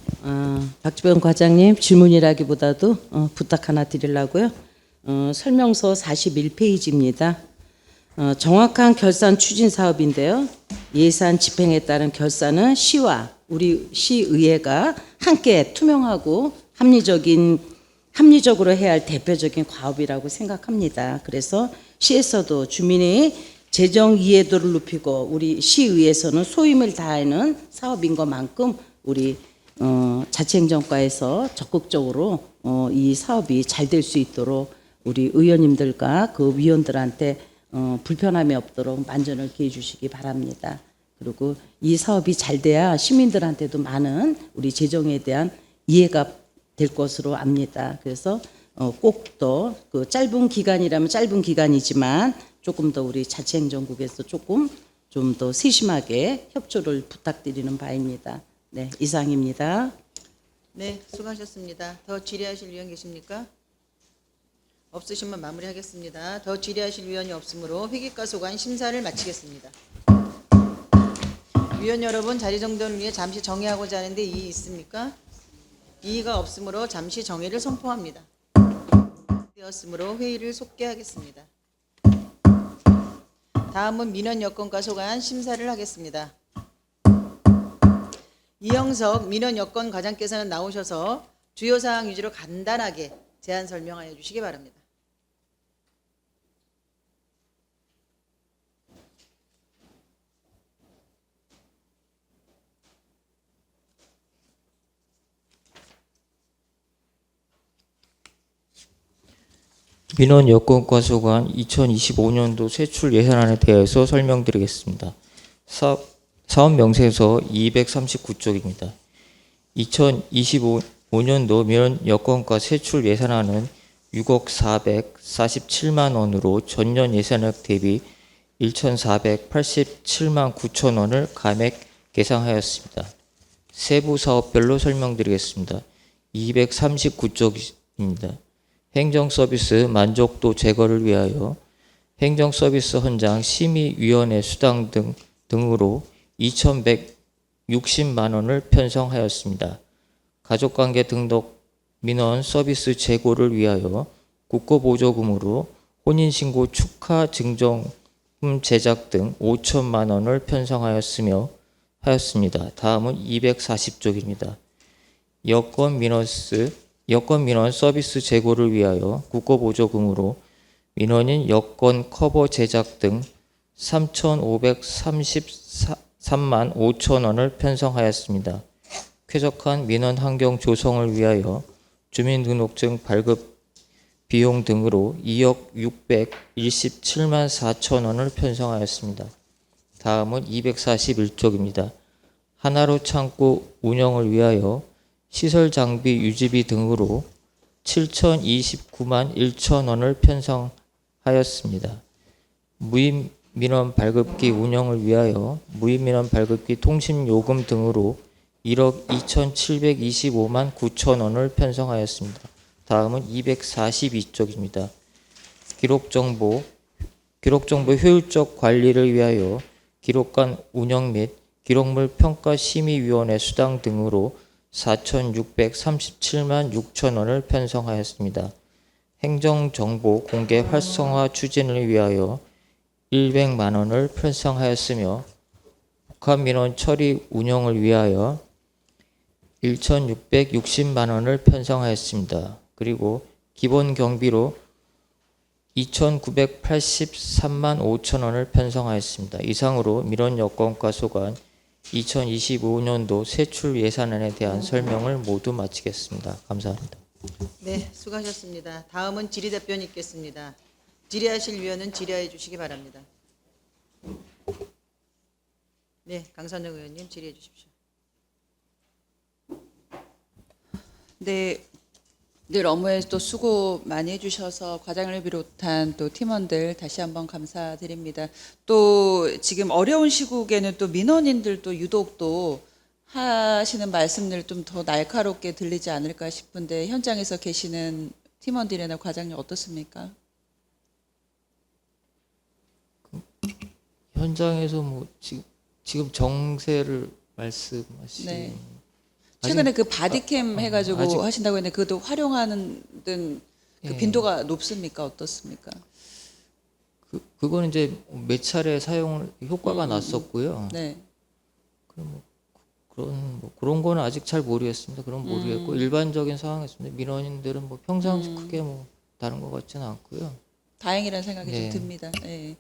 박주변 과장님, 질문이라기보다도 부탁 하나 드리려고요. 설명서 41페이지입니다. 정확한 결산 추진 사업인데요. 예산 집행에 따른 결산은 시와 우리 시의회가 함께 투명하고 합리적으로 해야 할 대표적인 과업이라고 생각합니다. 그래서 시에서도 주민의 재정 이해도를 높이고 우리 시의회에서는 소임을 다하는 사업인 것만큼 우리 자치행정과에서 적극적으로 이 사업이 잘 될 수 있도록 우리 의원님들과 그 위원들한테 불편함이 없도록 만전을 기해 주시기 바랍니다. 그리고 이 사업이 잘 돼야 시민들한테도 많은 우리 재정에 대한 이해가 될 것으로 압니다. 그래서 꼭 더 그 짧은 기간이라면 짧은 기간이지만 조금 더 우리 자치행정국에서 조금 좀 더 세심하게 협조를 부탁드리는 바입니다. 네, 이상입니다. 네, 수고하셨습니다. 더 질의하실 위원 계십니까? 없으시면 마무리하겠습니다. 더 질의하실 위원이 없으므로 회계과소관 심사를 마치겠습니다. 위원 여러분, 자리 정돈을 위해 잠시 정회하고자 하는데 이의 있습니까? 이의가 없으므로 잠시 정회를 선포합니다. 되었으므로 회의를 속개하겠습니다. 다음은 민원 여건과 소관 심사를 하겠습니다. 이영석 민원 여건 과장께서는 나오셔서 주요 사항 위주로 간단하게 제안 설명하여 주시기 바랍니다. 민원 여건과 소관 2025년도 세출 예산안에 대해서 설명드리겠습니다. 사업 명세서 239쪽입니다. 2025년도 민원 여건과 세출 예산안은 6억 447만 원으로 전년 예산액 대비 1,487만 9천 원을 감액 계상하였습니다. 세부 사업별로 설명드리겠습니다. 239쪽입니다. 행정서비스 만족도 제거를 위하여 행정서비스 헌장 심의위원회 수당 등으로 2,160만 원을 편성하였습니다. 가족관계 등록 민원 서비스 제고를 위하여 국고보조금으로 혼인신고 축하 증정품 제작 등 5천만 원을 편성하였습니다. 다음은 240쪽입니다. 여권 민원 서비스 제고를 위하여 국고보조금으로 민원인 여권 커버 제작 등 3,533만 5천 원을 편성하였습니다. 쾌적한 민원 환경 조성을 위하여 주민등록증 발급 비용 등으로 2억 617만 4천 원을 편성하였습니다. 다음은 241쪽입니다. 하나로 창구 운영을 위하여 시설 장비 유지비 등으로 7,029만 1천 원을 편성하였습니다. 무임 민원 발급기 운영을 위하여 무임 민원 발급기 통신 요금 등으로 1억 2,725만 9천 원을 편성하였습니다. 다음은 242쪽입니다. 기록정보 효율적 관리를 위하여 기록관 운영 및 기록물 평가 심의위원회 수당 등으로 4,637만 6천 원을 편성하였습니다. 행정정보 공개 활성화 추진을 위하여 100만 원을 편성하였으며 북한민원 처리 운영을 위하여 1,660만 원을 편성하였습니다. 그리고 기본 경비로 2,983만 5천 원을 편성하였습니다. 이상으로 민원 여건과 소관 2025년도 세출 예산안에 대한 설명을 모두 마치겠습니다. 감사합니다. 네, 수고하셨습니다. 다음은 질의답변이 있겠습니다. 질의하실 위원은 질의해 주시기 바랍니다. 네, 강선영 의원님 질의해 주십시오. 네, 늘 업무에 또 수고 많이 해주셔서 과장을 비롯한 또 팀원들 다시 한번 감사드립니다. 또 지금 어려운 시국에는 또 민원인들도 유독 또 하시는 말씀들 좀 더 날카롭게 들리지 않을까 싶은데 현장에서 계시는 팀원들이나 과장님 어떻습니까? 현장에서 뭐 지금 정세를 말씀하시는 네. 최근에 그 바디캠 해가지고 아직 하신다고 했는데 그것도 활용하는 등 그 예. 빈도가 높습니까? 어떻습니까? 그거는 이제 몇 차례 사용 효과가 났었고요. 네. 그런 거는 아직 잘 모르겠습니다. 그런 모르겠고 일반적인 상황이었습니다. 민원인들은 뭐 평상시 크게 뭐 다른 것 같지는 않고요. 다행이라는 생각이 네. 좀 듭니다. 예.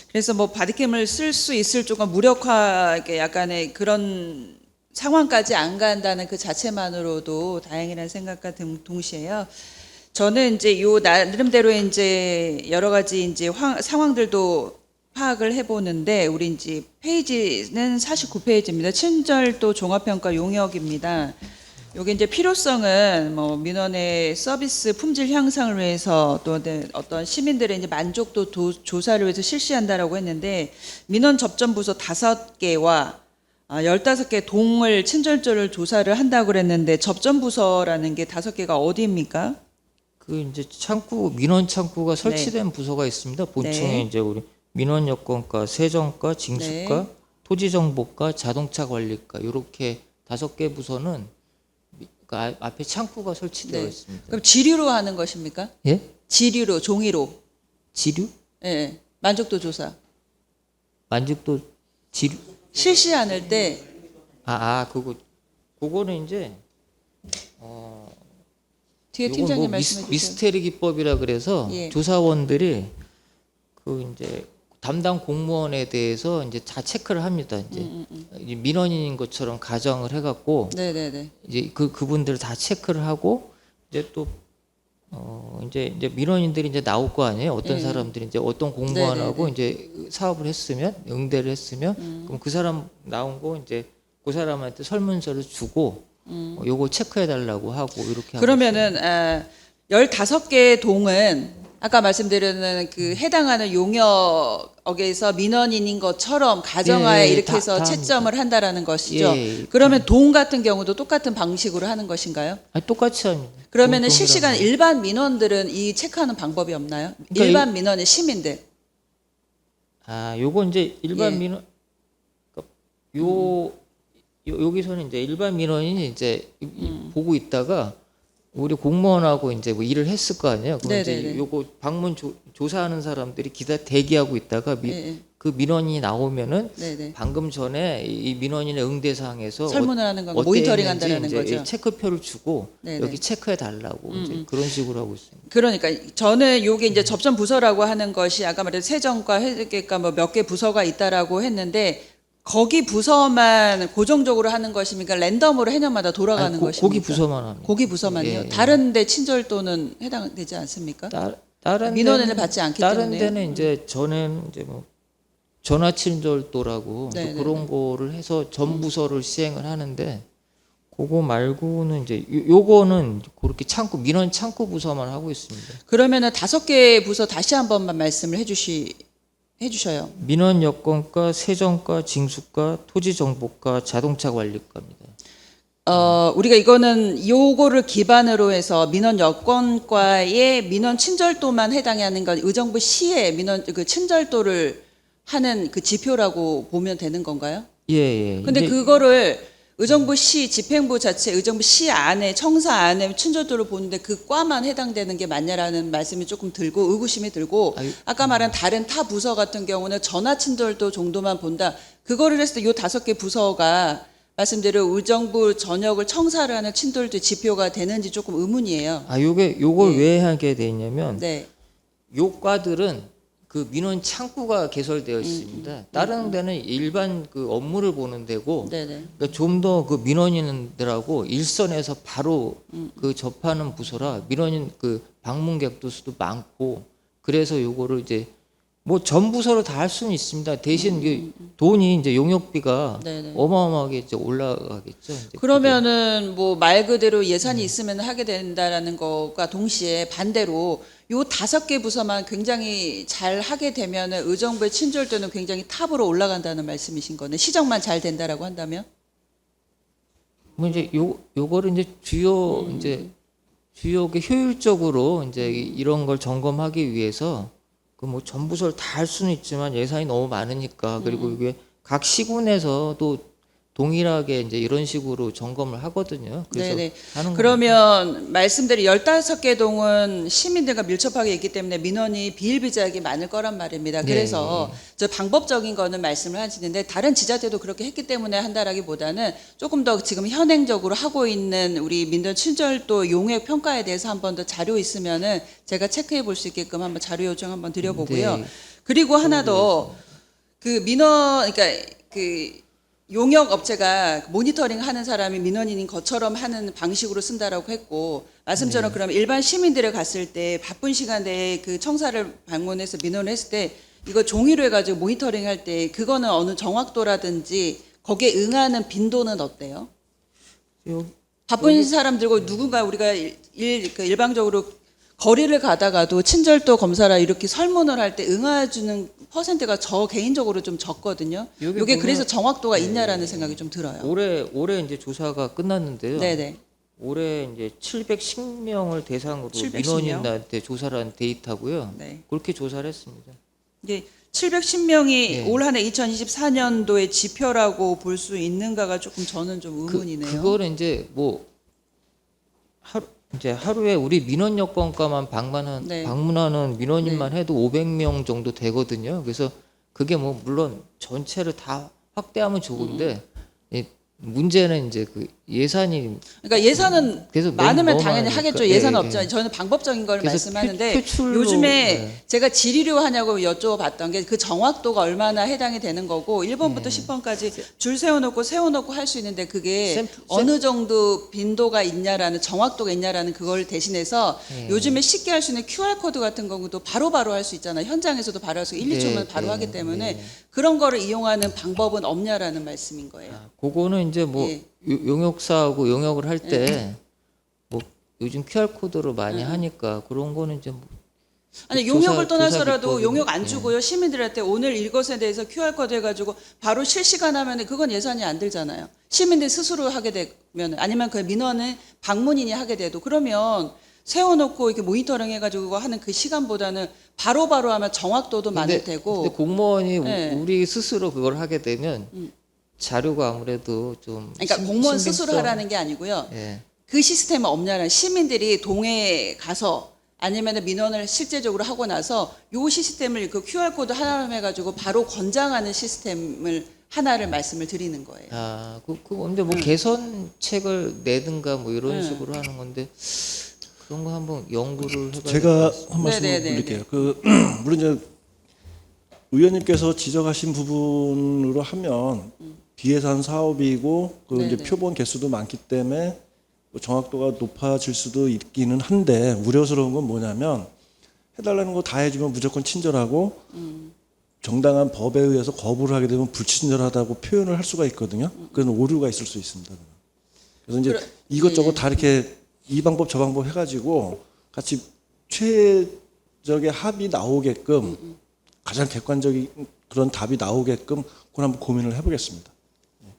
그래서 뭐 바디캠을 쓸 수 있을 조금 무력화하게 약간의 그런 상황까지 안 간다는 그 자체만으로도 다행이라는 생각과 동시에요. 저는 이제 요 나름대로 이제 여러 가지 이제 상황들도 파악을 해보는데 우리 이제 페이지는 49페이지입니다. 친절도 종합평가 용역입니다. 여기 이제 필요성은 뭐 민원의 서비스 품질 향상을 위해서 또 어떤 시민들의 이제 만족도 조사를 위해서 실시한다라고 했는데 민원 접점 부서 5개와 15개 동을 친절도를 조사를 한다고 그랬는데 접점 부서라는 게 5개가 어디입니까? 그 이제 민원 창구가 설치된 부서가 있습니다. 본청에 네. 이제 우리 민원 여건과, 세정과, 징수과, 네. 토지 정보과, 자동차 관리과 이렇게 5개 부서는 그 앞에 창구가 설치되어 네. 있습니다. 그럼 지류로 하는 것입니까? 예? 지류로, 종이로. 지류? 예. 만족도 조사. 만족도 지류? 실시하는 때 그거는 이제 뒤에 요건 팀장님 뭐 말씀해 주세요. 미스테리 기법이라 그래서 예. 조사원들이 그 이제 담당 공무원에 대해서 이제 다 체크를 합니다. 이제 이 민원인인 것처럼 가정을 해갖고 네네네. 이제 그분들 다 체크를 하고 이제 또 이제 민원인들이 이제 나올 거 아니에요. 어떤 예. 사람들이 이제 어떤 공무원하고 네네네. 이제 사업을 했으면 응대를 했으면 그럼 그 사람 나온 거 이제 그 사람한테 설문서를 주고 요거 체크해 달라고 하고 이렇게 그러면은 15개 동은 아까 말씀드리는 그 해당하는 용역에서 민원인인 것처럼 가정하에 예, 이렇게 해서 다 채점을 한다라는 것이죠. 예. 그러면 동 같은 경우도 똑같은 방식으로 하는 것인가요? 똑같이 합니다. 그러면은 동일한 실시간 거. 일반 민원들은 이 체크하는 방법이 없나요? 그러니까 일반 민원의 시민들. 요거 이제 일반 예. 민원 여기서는 이제 일반 민원인이 이제 보고 있다가 우리 공무원하고 이제 뭐 일을 했을 거 아니에요. 그럼 이제 네네네. 요거 방문 조사하는 사람들이 대기하고 있다가 예. 그 민원인이 나오면은 네네. 방금 전에 이 민원인의 응대 사항에서 설문을 하는 건가? 어떻게 모니터링 했는지 한다는 이제 거죠? 이 체크표를 주고 네네. 여기 체크해 달라고 이제 그런 식으로 하고 있습니다. 그러니까 저는 요게 이제 접점 부서라고 하는 것이 아까 말했던 세정과 회계과 뭐 몇 개 부서가 있다라고 했는데 거기 부서만 고정적으로 하는 것입니까? 랜덤으로 해년마다 돌아가는 것입니까? 거기 부서만 합니다. 거기 부서만요. 예, 예. 다른데 친절도는 해당되지 않습니까? 다른 민원인을 데는- 받지 않기 다른 때문에요. 데는 이제 저는 이제 뭐 전화 친절도라고 네, 또 네, 그런 거를 해서 전 부서를 시행을 하는데 그거 말고는 이제 요거는 그렇게 민원 창구 부서만 하고 있습니다. 그러면은 5개 부서 다시 한 번만 말씀을 해주셔요. 민원 여건과, 세정과, 징수과, 토지 정보과, 자동차 관리과입니다. 우리가 이거는 요거를 기반으로 해서 민원 여건과의 민원 친절도만 해당하는 건 의정부 시의 민원 그 친절도를 하는 그 지표라고 보면 되는 건가요? 예. 근데 이제 그거를 의정부 시 집행부 자체 의정부 시 안에 청사 안에 친절도를 보는데 그 과만 해당되는 게 맞냐라는 말씀이 조금 들고 의구심이 들고 아까 말한 다른 타 부서 같은 경우는 전화 친절도 정도만 본다. 그거를 했을 때 요 5개 부서가 말씀대로 의정부 전역을 청사를 하는 친절도 지표가 되는지 조금 의문이에요. 요걸 예. 왜 하게 돼 있냐면 네. 요 과들은 그 민원 창구가 개설되어 있습니다. 다른 데는 일반 그 업무를 보는 데고 네네. 그러니까 좀 더 그 민원인들하고 일선에서 바로 그 접하는 부서라 민원인 그 방문객도 수도 많고 그래서 요거를 이제 뭐 전 부서로 다 할 수는 있습니다. 대신 그 돈이 이제 용역비가 네네. 어마어마하게 이제 올라가겠죠. 이제 그러면은 뭐 말 그대로 예산이 있으면 하게 된다라는 것과 동시에 반대로 요 5개 부서만 굉장히 잘 하게 되면은 의정부의 친절도는 굉장히 탑으로 올라간다는 말씀이신 거네. 시정만 잘 된다라고 한다면? 뭐 이제 요거를 이제 주요하게 효율적으로 이제 이런 걸 점검하기 위해서 그 뭐 전 부서를 다 할 수는 있지만 예산이 너무 많으니까 그리고 이게 각 시군에서 또 동일하게 이제 이런 식으로 점검을 하거든요. 그래서 네네. 하는 그러면 말씀대로 15개 동은 시민들과 밀접하게 있기 때문에 민원이 비일비재하게 많을 거란 말입니다. 네. 그래서 저 방법적인 거는 말씀을 하시는데 다른 지자체도 그렇게 했기 때문에 한다라기보다는 조금 더 지금 현행적으로 하고 있는 우리 민원 친절도 용역 평가에 대해서 한 번 더 자료 있으면은 제가 체크해 볼 수 있게끔 한번 자료 요청 한번 드려보고요. 네. 그리고 하나 더 그 민원 그러니까 그 용역 업체가 모니터링 하는 사람이 민원인인 것처럼 하는 방식으로 쓴다라고 했고 말씀처럼 그러면 일반 시민들이 갔을 때 바쁜 시간대에 그 청사를 방문해서 민원을 했을 때 이거 종이로 해가지고 모니터링 할 때 그거는 어느 정확도라든지 거기에 응하는 빈도는 어때요? 바쁜 사람들고 누군가 우리가 그 일방적으로 거리를 가다가도 친절도 검사라 이렇게 설문을 할 때 응해주는 퍼센트가 저 개인적으로 좀 적거든요. 여기 이게 보면- 그래서 정확도가 있냐라는 생각이 좀 들어요. 올해 이제 조사가 끝났는데요. 네네. 올해 이제 710명을 대상으로 710 명? 민원인한테 조사를 한 데이터고요. 네. 그렇게 조사를 했습니다. 이게 710명이 네. 올 한해 2024년도의 지표라고 볼 수 있는가가 조금 저는 좀 의문이네요. 그거는 이제 뭐 하루에 우리 민원 여건과만 네. 방문하는 민원인만 해도 500명 정도 되거든요. 그래서 그게 뭐 물론 전체를 다 확대하면 좋은데 이 문제는 이제 그 예산이 그러니까 예산은 그래서 많으면 너무 당연히 많으니까. 하겠죠. 예, 예산은 예. 없죠. 저는 방법적인 걸 그래서 말씀하는데 표출로, 요즘에 네. 제가 질의료 하냐고 여쭤봤던 게 그 정확도가 얼마나 해당이 되는 거고 1번부터 10번까지 줄 세워놓고 할 수 있는데 그게 어느 정도 빈도가 있냐라는 정확도가 있냐라는 그걸 대신해서 요즘에 쉽게 할 수 있는 QR코드 같은 경우도 바로바로 할 수 있잖아요. 현장에서도 바로 할 수 있고 1, 2초면 바로 네, 하기 때문에 네. 그런 거를 이용하는 방법은 없냐라는 말씀인 거예요. 그거는 이제 뭐 예. 용역사하고 용역을 할 때 뭐 요즘 QR 코드로 많이 하니까 그런 거는 이제 뭐 아니 조사- 용역을 떠나서라도 조사 용역 안 기법이- 주고요. 시민들한테 오늘 이것에 대해서 QR코드 해가지고 바로 실시간 하면 그건 예산이 안 들잖아요. 시민들 스스로 하게 되면 아니면 그 민원은 방문인이 하게 돼도 그러면 세워놓고 이렇게 모니터링 해가지고 하는 그 시간보다는 바로바로 하면 정확도도 많을 테고 근데 공무원이 네. 우리 스스로 그걸 하게 되면 자료가 아무래도 좀 그러니까 공무원 신빙성- 스스로 하라는 게 아니고요. 예. 그 시스템은 없냐는 시민들이 동에 가서 아니면 민원을 실제적으로 하고 나서 요 시스템을 그 QR코드 하나로 해가지고 바로 권장하는 시스템을 하나를 말씀을 드리는 거예요. 근데 뭐 개선책을 내든가 뭐 이런 네. 식으로 하는 건데 그런 거 한번 연구를 해봐야 제가 한 말씀 네네네네. 드릴게요. 물론 이제 의원님께서 지적하신 부분으로 하면 비예산 사업이고 이제 네네. 표본 개수도 많기 때문에 정확도가 높아질 수도 있기는 한데 우려스러운 건 뭐냐면 해달라는 거 다 해주면 무조건 친절하고 정당한 법에 의해서 거부를 하게 되면 불친절하다고 표현을 할 수가 있거든요. 그런 오류가 있을 수 있습니다. 그래서 이제 이것저것 다 이렇게 이 방법 저 방법 해가지고 같이 최적의 합이 나오게끔 가장 객관적인 그런 답이 나오게끔 그걸 한번 고민을 해보겠습니다.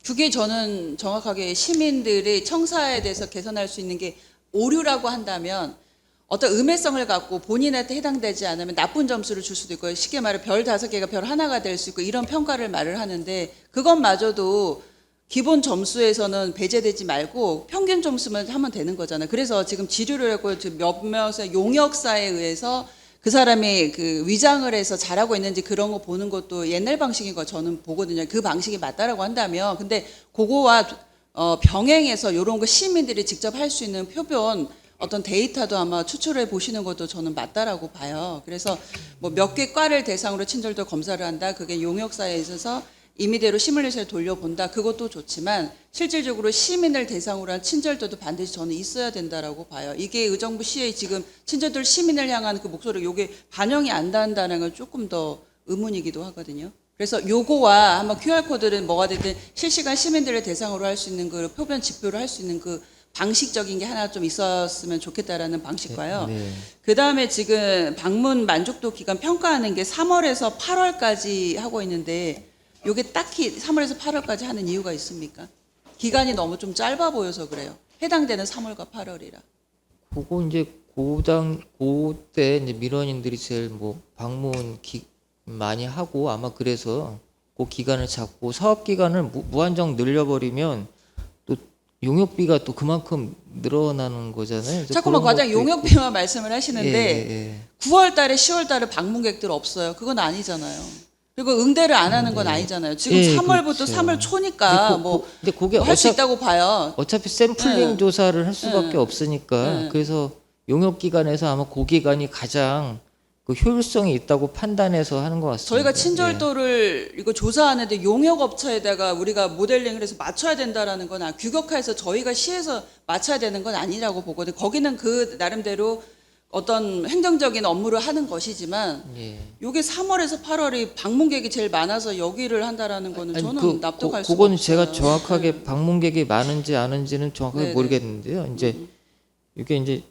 그게 저는 정확하게 시민들이 청사에 대해서 개선할 수 있는 게 오류라고 한다면 어떤 음해성을 갖고 본인한테 해당되지 않으면 나쁜 점수를 줄 수도 있고 쉽게 말해 별 5개가 별 하나가 될 수 있고 이런 평가를 말을 하는데 그것마저도 기본 점수에서는 배제되지 말고 평균 점수만 하면 되는 거잖아요. 그래서 지금 지류를 하고 몇몇의 용역사에 의해서 그 사람이 그 위장을 해서 잘하고 있는지 그런 거 보는 것도 옛날 방식인 거 저는 보거든요. 그 방식이 맞다라고 한다면 근데 그거와 병행해서 이런 거 시민들이 직접 할 수 있는 표본 어떤 데이터도 아마 추출해 보시는 것도 저는 맞다라고 봐요. 그래서 뭐 몇 개 과를 대상으로 친절도 검사를 한다. 그게 용역사에 있어서 임의대로 시뮬레이션을 돌려본다. 그것도 좋지만 실질적으로 시민을 대상으로 한 친절도도 반드시 저는 있어야 된다라고 봐요. 이게 의정부 시의 지금 친절도를 시민을 향한 그 목소리 이게 반영이 안 된다는 건 조금 더 의문이기도 하거든요. 그래서 요거와 한번 QR코드는 뭐가 됐든 실시간 시민들을 대상으로 할 수 있는 그 표본 지표를 할 수 있는 그 방식적인 게 하나 좀 있었으면 좋겠다라는 방식과요. 그 다음에 지금 방문 만족도 기간 평가하는 게 3월에서 8월까지 하고 있는데 요게 딱히 3월에서 8월까지 하는 이유가 있습니까? 기간이 너무 좀 짧아 보여서 그래요. 해당되는 3월과 8월이라. 그거 이제 그때 이제 민원인들이 제일 뭐 방문 많이 하고 아마 그래서 그 기간을 잡고 사업 기간을 무한정 늘려버리면 또 용역비가 또 그만큼 늘어나는 거잖아요. 그래서 자꾸만 그런 과장 것도 용역비만 말씀을 하시는데 예. 9월 달에 10월 달에 방문객들 없어요. 그건 아니잖아요. 그리고 응대를 안 하는 건 아니잖아요. 지금 예, 3월부터 그렇죠. 3월 초니까 근데 그게 할 수 있다고 봐요. 어차피 샘플링 네. 조사를 할 수밖에 네. 없으니까 네. 그래서 용역 기간에서 아마 그 기간이 가장 그 효율성이 있다고 판단해서 하는 것 같습니다. 저희가 친절도를 이거 조사하는데 용역업체에다가 우리가 모델링을 해서 맞춰야 된다라는 건 규격화해서 저희가 시에서 맞춰야 되는 건 아니라고 보거든요. 거기는 그 나름대로 어떤 행정적인 업무를 하는 것이지만 요게 3월에서 8월이 방문객이 제일 많아서 여기를 한다라는 거는 아니, 저는 납득할 수가 그거는 없어요. 제가 정확하게 방문객이 많은지 아는지는 정확하게 네네. 모르겠는데요. 이제 이게 이제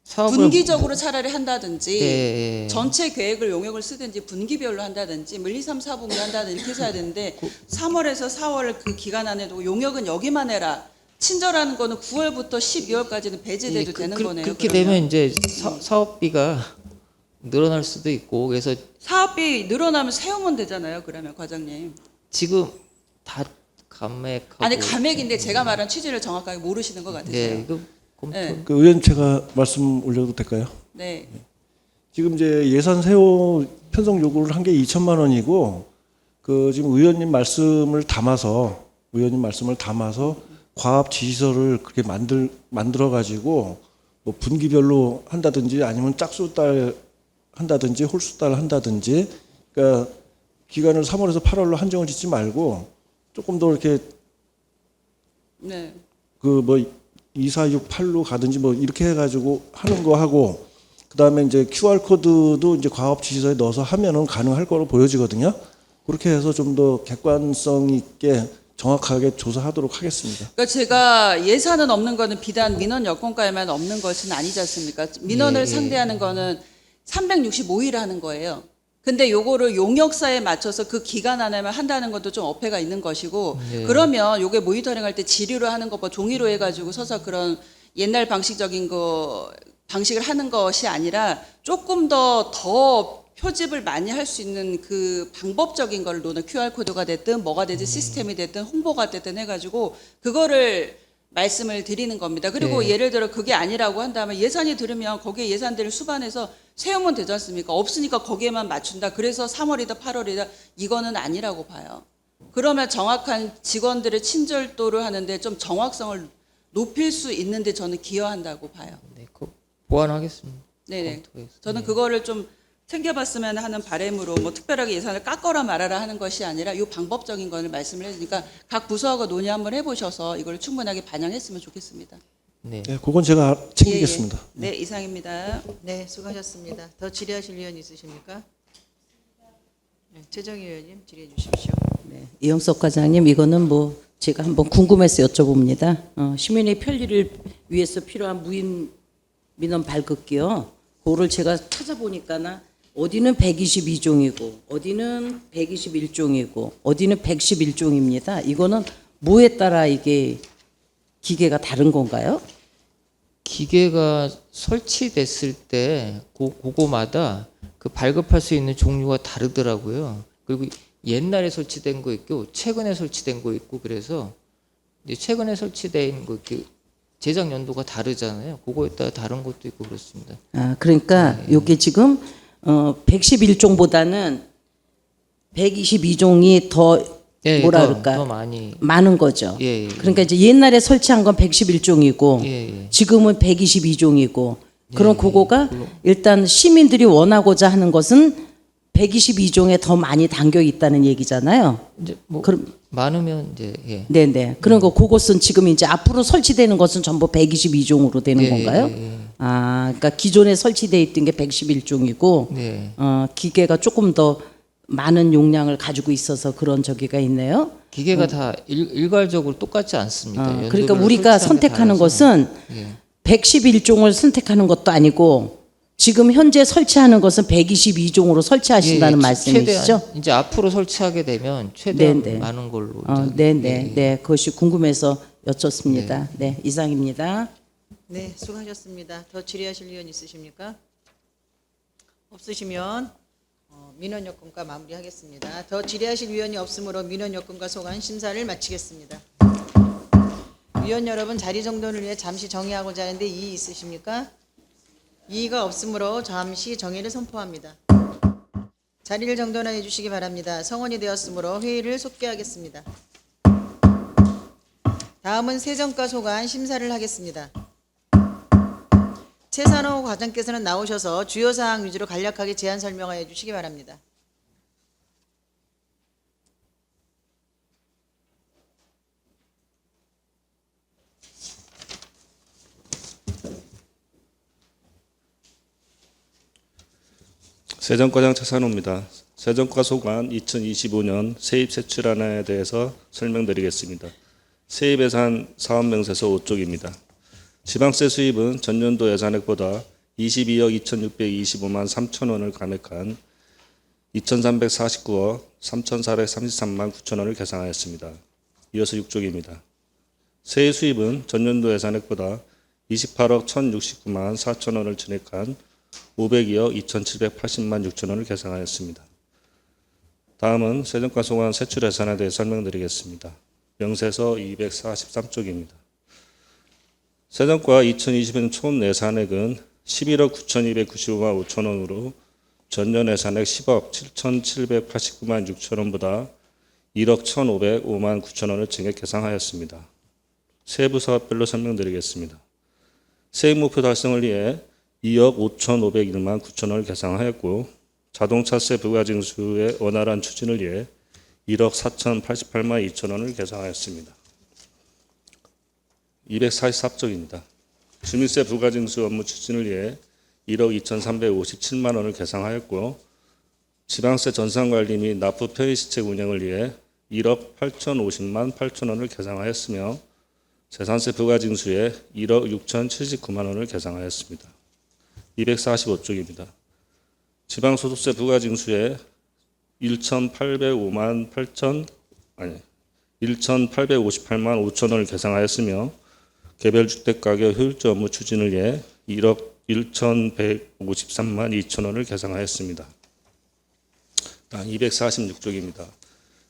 사업을 분기적으로 차라리 한다든지 예. 전체 계획을 용역을 쓰든지 분기별로 한다든지 1, 2, 3, 4분기 한다든지 이렇게 해서 해야 되는데 3월에서 4월 그 기간 안에도 용역은 여기만 해라. 친절하는 거는 9월부터 12월까지는 배제돼도 되는 거네요. 그렇게 그러면. 되면 이제 사업비가 늘어날 수도 있고 그래서 사업비 늘어나면 세우면 되잖아요. 그러면 과장님. 지금 다 감액하고 아니 감액인데 제가 말한 취지를 정확하게 모르시는 것 같으세요. 네, 이거 검토. 네. 그 의원 제가 말씀 올려도 될까요? 네. 지금 이제 예산 세호 편성 요구를 한 게 2천만 원이고 그 지금 의원님 말씀을 담아서 과업 지시서를 그렇게 만들어 가지고 뭐 분기별로 한다든지 아니면 짝수달 한다든지 홀수달 한다든지 그러니까 기간을 3월에서 8월로 한정을 짓지 말고 조금 더 이렇게 네. 그 뭐 2468로 가든지 뭐 이렇게 해가지고 하는 거 하고 그다음에 이제 QR 코드도 이제 과업 지시서에 넣어서 하면은 가능할 거로 보여지거든요. 그렇게 해서 좀 더 객관성 있게 정확하게 조사하도록 하겠습니다. 그러니까 제가 예산은 없는 거는 비단 민원 여건가에만 없는 것은 아니지 않습니까? 민원을 상대하는 거는 365일 하는 거예요. 근데 요거를 용역사에 맞춰서 그 기간 안에만 한다는 것도 좀 어폐가 있는 것이고 그러면 요게 모니터링 할 때 지류로 하는 것과 종이로 해가지고 서서 그런 옛날 방식적인 방식을 하는 것이 아니라 조금 더 표집을 많이 할 수 있는 그 방법적인 걸 놓는 QR코드가 됐든 뭐가 되든 시스템이 됐든 홍보가 됐든 해가지고 그거를 말씀을 드리는 겁니다. 그리고 예를 들어 그게 아니라고 한다면 예산이 들으면 거기에 예산들을 수반해서 세우면 되지 않습니까? 없으니까 거기에만 맞춘다. 그래서 3월이다 8월이다 이거는 아니라고 봐요. 그러면 정확한 직원들의 친절도를 하는데 좀 정확성을 높일 수 있는데 저는 기여한다고 봐요. 네, 그 보완하겠습니다. 네네. 검토해서. 저는 그거를 좀 챙겨봤으면 하는 바람으로 뭐 특별하게 예산을 깎거나 말아라 하는 것이 아니라 이 방법적인 거를 말씀을 해주니까 각 부서하고 논의 한번 해보셔서 이걸 충분하게 반영했으면 좋겠습니다. 네. 네, 그건 제가 챙기겠습니다. 네, 이상입니다. 네, 수고하셨습니다. 더 질의하실 의원 있으십니까? 네, 최정희 의원님 질의해 주십시오. 네, 이영석 과장님 이거는 뭐 제가 한번 궁금해서 여쭤봅니다. 시민의 편리를 위해서 필요한 무인 민원 발급기요. 그거를 제가 찾아보니까나 어디는 122종이고 어디는 121종이고 어디는 111종입니다. 이거는 뭐에 따라 이게 기계가 다른 건가요? 기계가 설치됐을 때 그거마다 그 발급할 수 있는 종류가 다르더라고요. 그리고 옛날에 설치된 거 있고 최근에 설치된 거 있고 그래서 이제 최근에 설치된 거 이렇게 제작 연도가 다르잖아요. 그거에 따라 다른 것도 있고 그렇습니다. 아, 그러니까 요게 지금 111종보다는 122종이 더 예, 뭐라 더, 그럴까? 더 많이. 많은 거죠. 예, 예. 그러니까 이제 옛날에 설치한 건 111종이고 예, 예. 지금은 122종이고 그럼 그거가 일단 시민들이 원하고자 하는 것은 122종에 더 많이 담겨 있다는 얘기잖아요. 이제 뭐 그럼 많으면 이제 예. 네네. 그런 거 그것은 지금 이제 앞으로 설치되는 것은 전부 122종으로 되는 예, 건가요? 예, 예. 아, 그러니까 기존에 설치돼 있던 게 111종이고 네. 기계가 조금 더 많은 용량을 가지고 있어서 그런 저기가 있네요. 기계가 다 일괄적으로 똑같지 않습니다. 그러니까 연도별로 우리가 설치하는 게 선택하는 달라서. 것은 예. 111종을 선택하는 것도 아니고 지금 현재 설치하는 것은 122종으로 설치하신다는 예, 말씀이시죠? 최대한 이제 앞으로 설치하게 되면 최대한 네, 네. 많은 걸로. 네, 이제, 네, 예. 네. 그것이 궁금해서 여쭙습니다. 네, 이상입니다. 네, 수고하셨습니다. 더 질의하실 의원 있으십니까? 없으시면 민원요건과 마무리하겠습니다. 더 질의하실 위원이 없으므로 민원요건과 소관 심사를 마치겠습니다. 위원 여러분, 자리 정돈을 위해 잠시 정의하고자 하는데 이의 있으십니까? 이의가 없으므로 잠시 정의를 선포합니다. 자리를 정돈해 주시기 바랍니다. 성원이 되었으므로 회의를 속개하겠습니다. 다음은 세정과 소관 심사를 하겠습니다. 최산호 과장께서는 나오셔서 주요 사항 위주로 간략하게 제안 설명하여 주시기 바랍니다. 세정과장 최산호입니다. 세정과 소관 2025년 세입 세출안에 대해서 설명드리겠습니다. 세입 예산 사업 명세서 5쪽입니다. 지방세 수입은 전년도 예산액보다 22억 2,625만 3천 원을 감액한 2,349억 3,433만 9천 원을 계산하였습니다. 이어서 6쪽입니다. 세액 수입은 전년도 예산액보다 28억 1,069만 4천 원을 증액한 502억 2,780만 6천 원을 계산하였습니다. 다음은 세정과 소관 세출 예산에 대해 설명드리겠습니다. 명세서 243쪽입니다. 세정과 2020년 총 예산액은 11억 9,295만 5천 원으로 전년 예산액 10억 7,789만 6천 원보다 1억 1,505만 9천 원을 증액 계상하였습니다. 세부 사업별로 설명드리겠습니다. 세액 목표 달성을 위해 2억 5,501만 9천 원을 계상하였고, 자동차세 부과징수의 원활한 추진을 위해 1억 4,088만 2천 원을 계상하였습니다. 244쪽입니다. 주민세 부과징수 업무 추진을 위해 1억 2,357만 원을 계상하였고, 지방세 전산관리 및 납부 편의시책 운영을 위해 1억 8,050만 8천 원을 계상하였으며, 재산세 부과징수에 1억 6,079만 원을 계상하였습니다. 245쪽입니다. 지방소득세 부과징수에 1,858만 5천 원을 계상하였으며, 개별주택가격 효율적 업무 추진을 위해 1억 1,153만 2천 원을 계상하였습니다. 다음 246쪽입니다.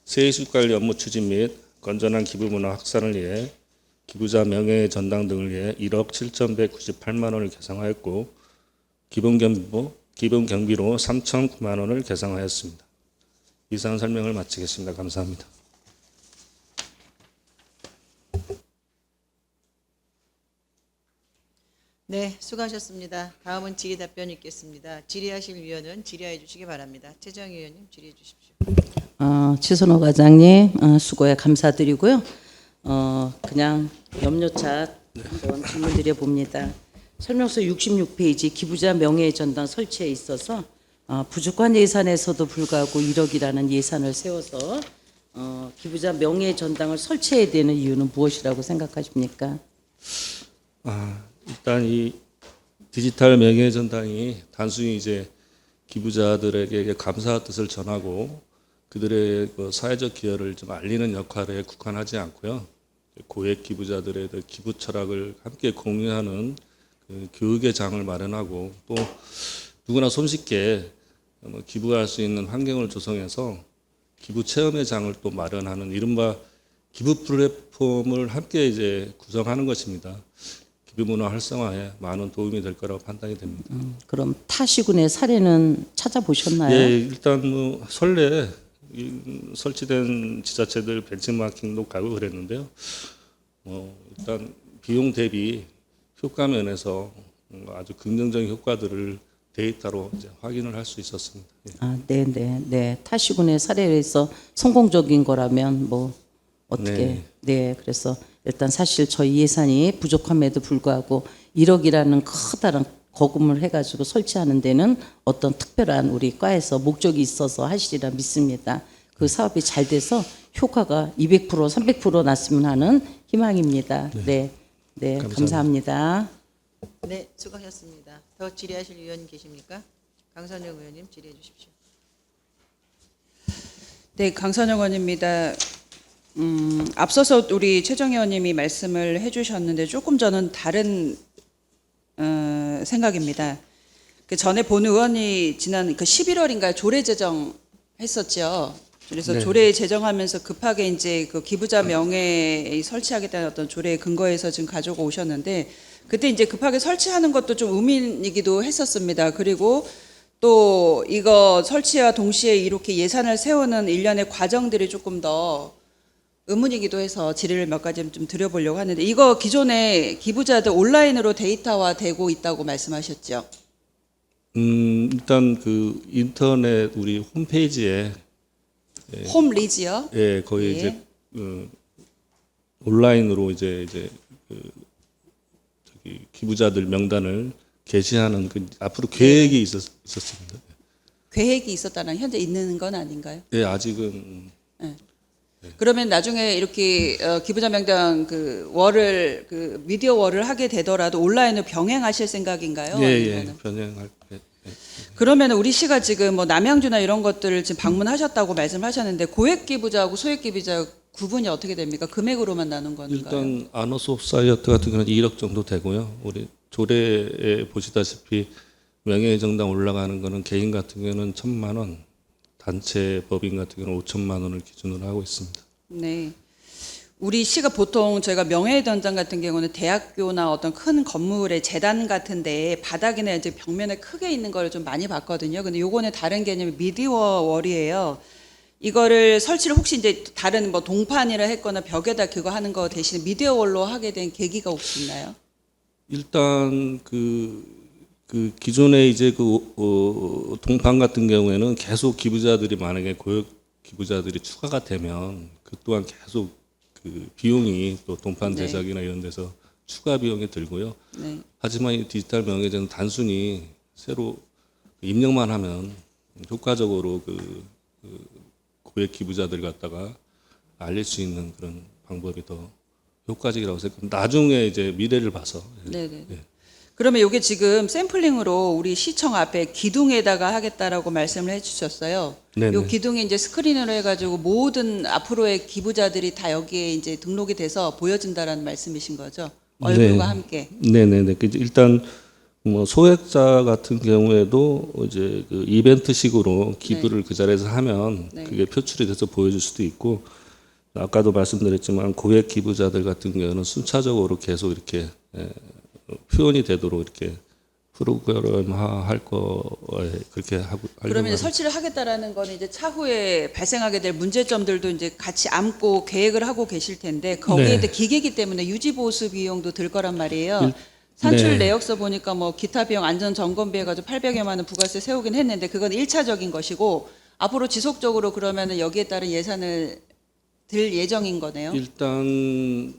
세입관리 업무 추진 및 건전한 기부문화 확산을 위해 기부자 명예의 전당 등을 위해 1억 7,198만 원을 계상하였고, 기본경비로 3,009만 원을 계상하였습니다. 이상 설명을 마치겠습니다. 감사합니다. 네, 수고하셨습니다. 다음은 질의 답변이 있겠습니다. 질의하실 위원은 질의해 주시기 바랍니다. 최정 의원님 질의해 주십시오. 최선호 과장님 수고에 감사드리고요. 그냥 염료차 한번 질문드려 봅니다. 설명서 66페이지 기부자 명예의 전당 설치에 있어서 부족한 예산에서도 불구하고 1억이라는 예산을 세워서 기부자 명예의 전당을 설치해야 되는 이유는 무엇이라고 생각하십니까? 일단 이 디지털 명예의 전당이 단순히 이제 기부자들에게 감사의 뜻을 전하고 그들의 그 사회적 기여를 좀 알리는 역할에 국한하지 않고요. 고액 기부자들의 기부 철학을 함께 공유하는 그 교육의 장을 마련하고, 또 누구나 손쉽게 기부할 수 있는 환경을 조성해서 기부 체험의 장을 또 마련하는 이른바 기부 플랫폼을 함께 이제 구성하는 것입니다. 기부 문화 활성화에 많은 도움이 될 거라고 판단이 됩니다. 그럼 타 시군의 사례는 찾아보셨나요? 예, 일단 뭐 설레 설치된 지자체들 벤치마킹도 가고 그랬는데요. 일단 비용 대비 효과 면에서 아주 긍정적인 효과들을 데이터로 이제 확인을 할 수 있었습니다. 예. 네. 타 시군의 사례에서 성공적인 거라면 뭐 어떻게? 네, 그래서 일단 사실 저희 예산이 부족함에도 불구하고 1억이라는 커다란 거금을 해가지고 설치하는 데는 어떤 특별한 우리 과에서 목적이 있어서 하시리라 믿습니다. 그 사업이 잘 돼서 효과가 200% 300% 났으면 하는 희망입니다. 네, 감사합니다. 네, 수고하셨습니다. 더 질의하실 위원 계십니까? 강선영 의원님 질의해 주십시오. 네, 강선영 의원입니다. 앞서서 우리 최정 의원님이 말씀을 해주셨는데 조금 저는 다른 생각입니다. 그 전에 본 의원이 지난 그 11월인가에 조례 제정했었죠. 그래서 네. 조례 제정하면서 급하게 이제 그 기부자 명의에 설치하겠다는 어떤 조례 근거에서 지금 가지고 오셨는데 그때 이제 급하게 설치하는 것도 좀 의문이기도 했었습니다. 그리고 또 이거 설치와 동시에 이렇게 예산을 세우는 일련의 과정들이 조금 더 의문이기도 해서 질의를 몇 가지 좀 드려보려고 하는데 이거 기존에 기부자들 온라인으로 데이터화되고 있다고 말씀하셨죠? 일단 그 인터넷 우리 홈페이지에 홈리지요? 예, 거의 예. 이제 온라인으로 이제 그 저기 기부자들 명단을 게시하는 그 앞으로 계획이 있었습니다. 계획이 있었다는 현재 있는 건 아닌가요? 예, 아직은 그러면 나중에 이렇게 기부자 명단 그 월을 그 미디어 월을 하게 되더라도 온라인으로 병행하실 생각인가요? 예, 아니면은? 변형할 그러면 우리 시가 지금 뭐 남양주나 이런 것들을 지금 방문하셨다고 말씀하셨는데 고액 기부자하고 소액 기부자 구분이 어떻게 됩니까? 금액으로만 나눈 건가요? 일단 아너스 오브 사이어트 같은 경우는 1억 정도 되고요. 우리 조례에 보시다시피 명예정당 올라가는 거는 개인 같은 경우는 1,000만 원, 단체 법인 같은 경우는 5천만 원을 기준으로 하고 있습니다. 네. 우리 시가 보통 저희가 명예회전장 같은 경우는 대학교나 어떤 큰 건물의 재단 같은데 바닥이나 이제 벽면에 크게 있는 걸 좀 많이 봤거든요. 근데 요거는 다른 개념이 미디어 월이에요. 이거를 설치를 혹시 이제 다른 뭐 동판이라 했거나 벽에다 그거 하는 거 대신에 미디어 월로 하게 된 계기가 혹시 있나요? 일단 그 기존에 이제 동판 같은 경우에는 계속 기부자들이 만약에 고액 기부자들이 추가가 되면 그 또한 계속 그 비용이 또 동판 네. 제작이나 이런 데서 추가 비용이 들고요. 네. 하지만 이 디지털 명예제는 단순히 새로 입력만 하면 효과적으로 그 고액 기부자들 갖다가 알릴 수 있는 그런 방법이 더 효과적이라고 생각합니다. 나중에 이제 미래를 봐서. 네네. 예. 그러면 이게 지금 샘플링으로 우리 시청 앞에 기둥에다가 하겠다라고 말씀을 해주셨어요. 네네. 이 기둥에 이제 스크린으로 해가지고 모든 앞으로의 기부자들이 다 여기에 이제 등록이 돼서 보여진다라는 말씀이신 거죠? 얼굴과 함께. 네네네. 일단 뭐 소액자 같은 경우에도 이제 그 이벤트식으로 기부를 그 자리에서 하면 네. 그게 표출이 돼서 보여줄 수도 있고 아까도 말씀드렸지만 고액 기부자들 같은 경우는 순차적으로 계속 이렇게 표현이 되도록 이렇게 프로그램화할 거에 그렇게 하고 그러면 이제 설치를 하겠다라는 거는 이제 차후에 발생하게 될 문제점들도 이제 같이 안고 계획을 하고 계실 텐데 거기에 네. 기계이기 때문에 유지 보수 비용도 들 거란 말이에요. 산출 네. 내역서 보니까 뭐 기타 비용 안전 점검비 해가지고 800여만 원 부가세 세우긴 했는데 그건 1차적인 것이고 앞으로 지속적으로 그러면은 여기에 따른 예산을 들 예정인 거네요. 일단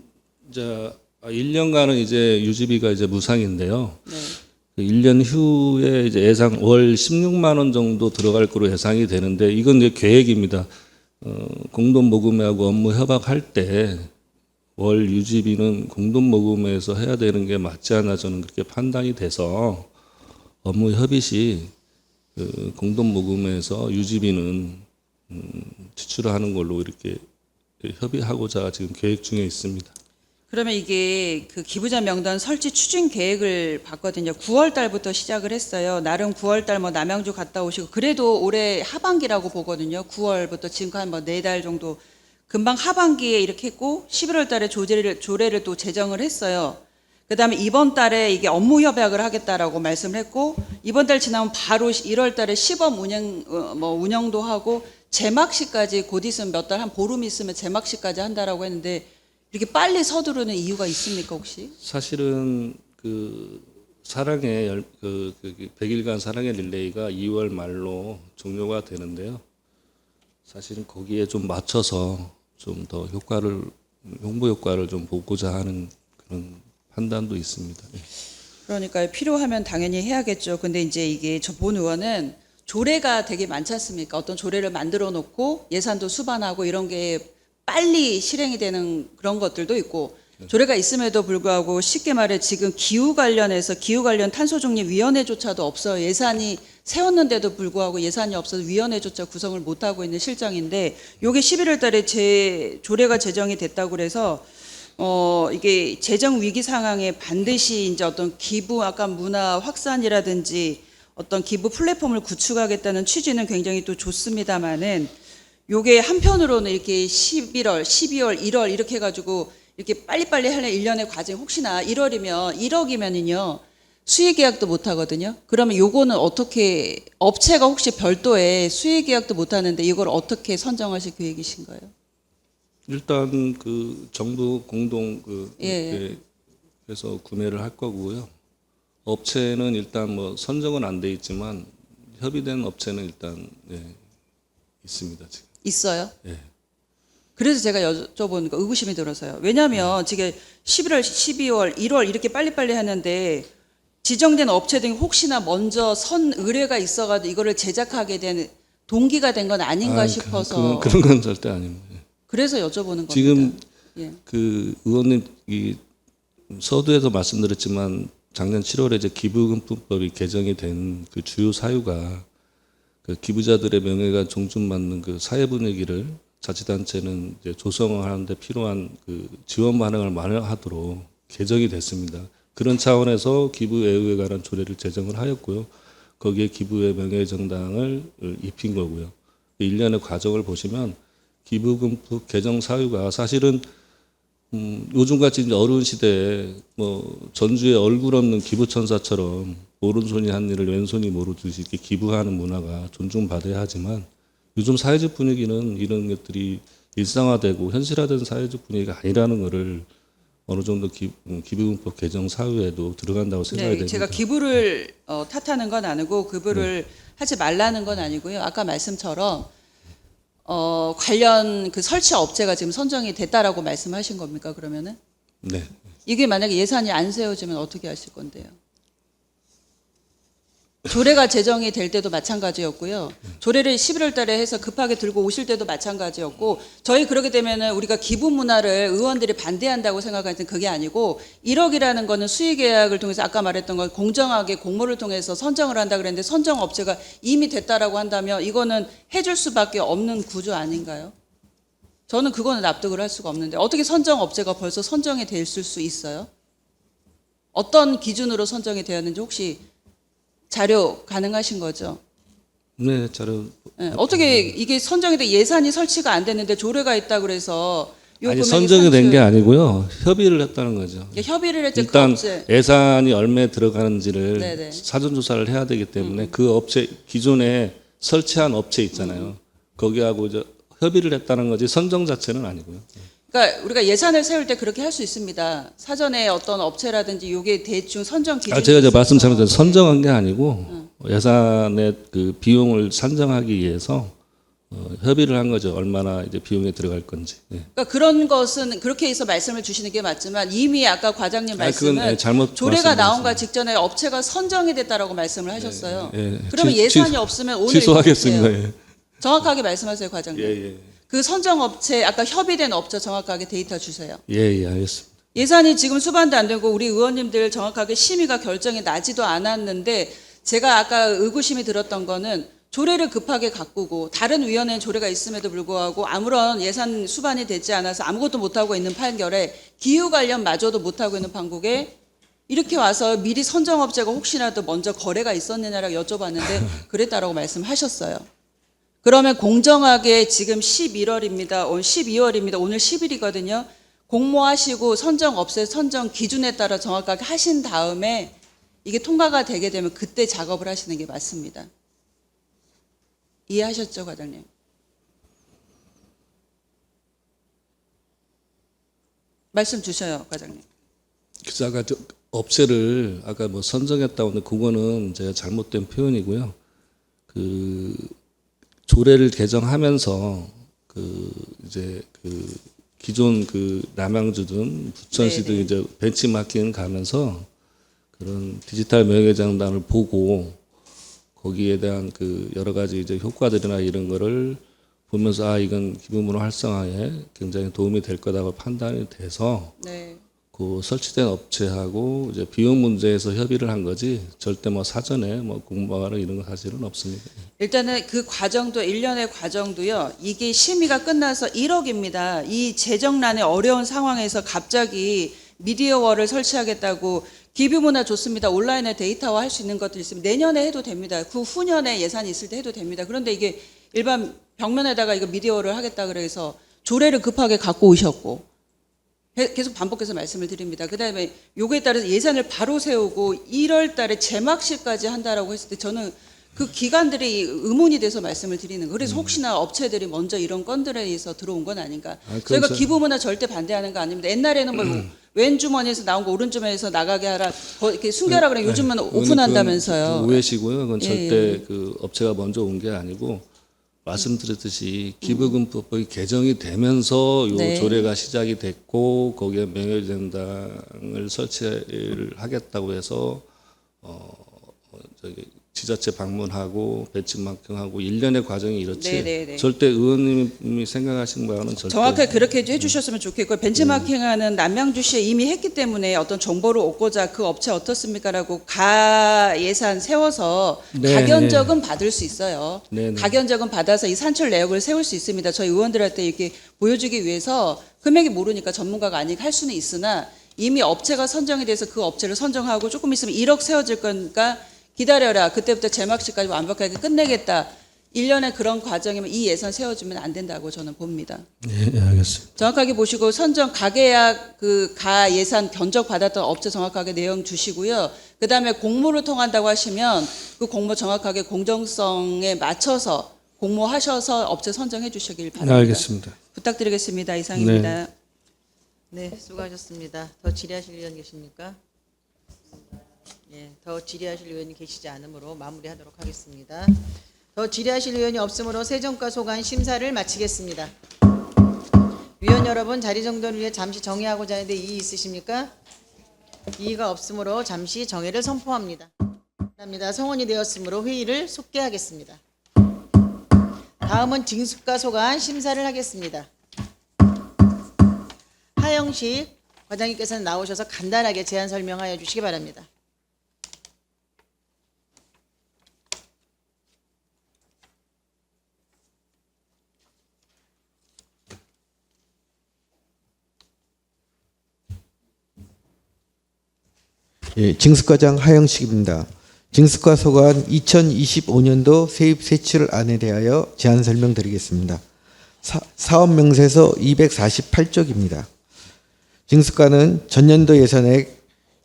이제 1년간은 이제 유지비가 이제 무상인데요. 네. 그 1년 후에 이제 예상 월 16만 원 정도 들어갈 거로 예상이 되는데 이건 이제 계획입니다. 공동 모금회하고 업무 협약할 때 월 유지비는 공동 모금회에서 해야 되는 게 맞지 않나 저는 그렇게 판단이 돼서 업무 협의 시 그 공동 모금회에서 유지비는 지출하는 걸로 이렇게 협의하고자 지금 계획 중에 있습니다. 그러면 이게 그 기부자 명단 설치 추진 계획을 봤거든요. 9월 달부터 시작을 했어요. 나름 9월 달 뭐 남양주 갔다 오시고 그래도 올해 하반기라고 보거든요. 9월부터 지금까지 한 뭐 4달 정도 금방 하반기에 이렇게 했고 11월 달에 조례를 또 제정을 했어요. 그다음에 이번 달에 이게 업무 협약을 하겠다라고 말씀을 했고 이번 달 지나면 바로 1월 달에 시범 운영도 하고 제막시까지 곧 있으면 몇 달 한 보름 있으면 제막시까지 한다라고 했는데 이렇게 빨리 서두르는 이유가 있습니까 혹시? 사실은 그 사랑의 100일간 사랑의 릴레이가 2월 말로 종료가 되는데요. 사실은 거기에 좀 맞춰서 좀 더 홍보 효과를 좀 보고자 하는 그런 판단도 있습니다. 그러니까 필요하면 당연히 해야겠죠. 근데 이제 이게 저 본 의원은 조례가 되게 많지 않습니까? 어떤 조례를 만들어 놓고 예산도 수반하고 이런 게 빨리 실행이 되는 그런 것들도 있고 조례가 있음에도 불구하고 쉽게 말해 지금 기후 관련 탄소중립위원회조차도 없어요. 예산이 세웠는데도 불구하고 예산이 없어서 위원회조차 구성을 못하고 있는 실정인데 요게 11월 달에 조례가 제정이 됐다고 그래서 이게 재정 위기 상황에 반드시 이제 어떤 기부 아까 문화 확산이라든지 어떤 기부 플랫폼을 구축하겠다는 취지는 굉장히 또 좋습니다만은 요게 한편으로는 이렇게 11월, 12월, 1월 이렇게 해가지고 이렇게 빨리빨리 하는 일련의 과정 혹시나 1억이면은요 수의 계약도 못 하거든요. 그러면 요거는 어떻게 업체가 혹시 별도의 수의 계약도 못 하는데 이걸 어떻게 선정하실 계획이신가요? 일단 그 정부 공동 예. 그래서 구매를 할 거고요. 업체는 일단 뭐 선정은 안 돼 있지만 협의된 업체는 일단 있습니다 지금. 있어요? 예. 그래서 제가 여쭤보는 거 의구심이 들어서요. 왜냐하면 지금 11월, 12월, 1월 이렇게 빨리빨리 하는데 지정된 업체들이 혹시나 먼저 선 의뢰가 있어가지고 이거를 제작하게 된 동기가 된 건 아닌가 싶어서 그런 건 절대 아닙니다. 그래서 여쭤보는 겁니다. 지금 예. 그 의원님 이 서두에서 말씀드렸지만 작년 7월에 이제 기부금품법이 개정이 된 그 주요 사유가 그 기부자들의 명예가 존중받는 그 사회 분위기를 자치단체는 이제 조성하는데 필요한 그 지원 반응을 마련하도록 개정이 됐습니다. 그런 차원에서 기부애우에 관한 조례를 제정을 하였고요. 거기에 기부의 명예정당을 입힌 거고요. 일련의 과정을 보시면 기부금품 개정 사유가 사실은 요즘같이 이제 어려운 시대에 뭐 전주에 얼굴 없는 기부천사처럼 오른손이 한 일을 왼손이 모르듯이 이렇게 기부하는 문화가 존중받아야 하지만 요즘 사회적 분위기는 이런 것들이 일상화되고 현실화된 사회적 분위기가 아니라는 것을 어느 정도 기부금법 개정 사유에도 들어간다고 생각이 됩니다. 제가 기부를 탓하는 건 아니고 기부를 하지 말라는 건 아니고요. 아까 말씀처럼 관련 그 설치 업체가 지금 선정이 됐다라고 말씀하신 겁니까? 그러면은 네. 이게 만약에 예산이 안 세워지면 어떻게 하실 건데요? 조례가 제정이 될 때도 마찬가지였고요. 조례를 11월 달에 해서 급하게 들고 오실 때도 마찬가지였고 저희 그렇게 되면은 우리가 기부 문화를 의원들이 반대한다고 생각하는 그게 아니고 1억이라는 거는 수의 계약을 통해서 아까 말했던 건 공정하게 공모를 통해서 선정을 한다 그랬는데 선정 업체가 이미 됐다라고 한다면 이거는 해줄 수밖에 없는 구조 아닌가요? 저는 그거는 납득을 할 수가 없는데 어떻게 선정 업체가 벌써 선정이 됐을 수 있어요? 어떤 기준으로 선정이 되었는지 혹시 자료 가능하신 거죠? 네, 자료. 네, 어떻게 이게 선정이 돼 예산이 설치가 안 됐는데 조례가 있다 그래서 요 아니 금액이 선정이 된 게 아니고요. 협의를 했다는 거죠. 협의를 했지 일단 그 업체. 예산이 얼마에 들어가는지를 네네. 사전 조사를 해야 되기 때문에 그 업체 기존에 설치한 업체 있잖아요. 거기하고 이제 협의를 했다는 거지 선정 자체는 아니고요. 그러니까 우리가 예산을 세울 때 그렇게 할 수 있습니다. 사전에 어떤 업체라든지 요게 대충 선정 기준이 제가 이제 말씀 있어서. 잘못해서 선정한 게 아니고 예산의 그 비용을 산정하기 위해서 협의를 한 거죠. 얼마나 이제 비용에 들어갈 건지. 예. 그러니까 그런 것은 그렇게 해서 말씀을 주시는 게 맞지만 이미 아까 과장님 말씀은 그건 잘못 조례가 나온과 말씀드렸습니다. 직전에 업체가 선정이 됐다라고 말씀을 하셨어요. 예. 그러면 예산이 없으면 오늘 취소하겠습니다. 이거 어때요? 정확하게 말씀하세요, 과장님. 예. 그 선정 업체 아까 협의된 업체 정확하게 데이터 주세요. 예, 알겠습니다. 예산이 지금 수반도 안 되고 우리 의원님들 정확하게 심의가 결정이 나지도 않았는데 제가 아까 의구심이 들었던 거는 조례를 급하게 가꾸고 다른 위원회는 조례가 있음에도 불구하고 아무런 예산 수반이 되지 않아서 아무것도 못하고 있는 판결에 기후 관련마저도 못하고 있는 판국에 이렇게 와서 미리 선정업체가 혹시라도 먼저 거래가 있었느냐라고 여쭤봤는데 그랬다라고 말씀하셨어요. 그러면 공정하게 지금 11월입니다. 오늘 12월입니다. 오늘 10일이거든요. 공모하시고 선정업체 선정 기준에 따라 정확하게 하신 다음에 이게 통과가 되게 되면 그때 작업을 하시는 게 맞습니다. 이해하셨죠, 과장님? 말씀 주셔요, 과장님. 그래서 아까 업체를 아까 뭐 선정했다고 하는데 그거는 제가 잘못된 표현이고요. 그 조례를 개정하면서 그 이제 그 기존 그 남양주든 부천시든 이제 벤치마킹 가면서 그런 디지털 명예장단을 보고 거기에 대한 그 여러 가지 이제 효과들이나 이런 거를 보면서 이건 기부문화 활성화에 굉장히 도움이 될 거라고 판단이 돼서 그 설치된 업체하고 이제 비용 문제에서 협의를 한 거지 절대 뭐 사전에 뭐 공모하는 이런 거 사실은 없습니다. 일단은 그 과정도 일련의 과정도요. 이게 심의가 끝나서 1억입니다. 이 재정난의 어려운 상황에서 갑자기 미디어월을 설치하겠다고 기부문화 좋습니다. 온라인에 데이터화 할 수 있는 것들이 있으면 내년에 해도 됩니다. 그 후년에 예산이 있을 때 해도 됩니다. 그런데 이게 일반 벽면에다가 이거 미디어를 하겠다 그래서 조례를 급하게 갖고 오셨고 계속 반복해서 말씀을 드립니다. 그다음에 요거에 따라서 예산을 바로 세우고 1월 달에 제막식까지 한다라고 했을 때 저는 그 기관들이 의문이 돼서 말씀을 드리는 거예요. 그래서 혹시나 업체들이 먼저 이런 건들에 의해서 들어온 건 아닌가. 저희가 기부문화 절대 반대하는 거 아닙니다. 옛날에는 뭐 왼 주머니에서 나온 거 오른 주머니에서 나가게 하라. 이렇게 숨겨라 그래. 요즘은 오픈한다면서요. 그건 오해시고요. 그건 예, 절대 예. 그 업체가 먼저 온 게 아니고 말씀드렸듯이 기부금법이 개정이 되면서 요 네. 조례가 시작이 됐고 거기에 명예전당을 설치를 하겠다고 해서 저기 지자체 방문하고 배치마킹하고 일련의 과정이 이렇지 네네네. 절대 의원님이 생각하신 바와는 절대 정확하게 그렇게 해주셨으면 좋겠고 벤치마킹하는 남양주시에 이미 했기 때문에 어떤 정보를 얻고자 그 업체 어떻습니까라고 가 예산 세워서 네, 가견적은 받을 수 있어요. 네, 네. 가견적은 받아서 이 산출 내역을 세울 수 있습니다. 저희 의원들한테 이렇게 보여주기 위해서 금액이 모르니까 전문가가 아니고 할 수는 있으나 이미 업체가 선정이 돼서 그 업체를 선정하고 조금 있으면 1억 세워질 거니까 기다려라. 그때부터 제막식까지 완벽하게 끝내겠다. 1년의 그런 과정이면 이 예산 세워주면 안 된다고 저는 봅니다. 네, 알겠습니다. 정확하게 보시고 선정 가계약 그 가 예산 견적 받았던 업체 정확하게 내용 주시고요. 그다음에 공모를 통한다고 하시면 그 공모 정확하게 공정성에 맞춰서 공모하셔서 업체 선정해 주시길 바랍니다. 알겠습니다. 부탁드리겠습니다. 이상입니다. 네, 수고하셨습니다. 더 질의하실 의원 계십니까? 예, 더 질의하실 의원이 계시지 않으므로 마무리하도록 하겠습니다. 더 질의하실 의원이 없으므로 세정과 소관 심사를 마치겠습니다. 위원 여러분, 자리 정돈을 위해 잠시 정회하고자 하는데 이의 있으십니까? 이의가 없으므로 잠시 정회를 선포합니다. 성원이 되었으므로 회의를 속개하겠습니다. 다음은 징수과 소관 심사를 하겠습니다. 하영식 과장님께서는 나오셔서 간단하게 제안 설명하여 주시기 바랍니다. 예, 징수과장 하영식입니다. 징수과 소관 2025년도 세입 세출안에 대하여 제안 설명드리겠습니다. 사업명세서 248쪽입니다. 징수과는 전년도 예산액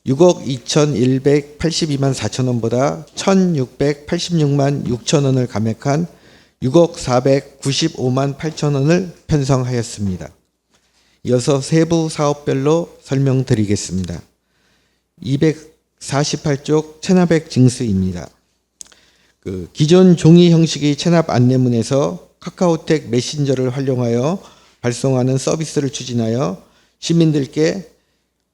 6억 2,182만 4천 원보다 1,686만 6천 원을 감액한 6억 495만 8천 원을 편성하였습니다. 이어서 세부 사업별로 설명드리겠습니다. 248쪽 체납액 징수입니다. 기존 종이 형식의 체납 안내문에서 카카오텍 메신저를 활용하여 발송하는 서비스를 추진하여 시민들께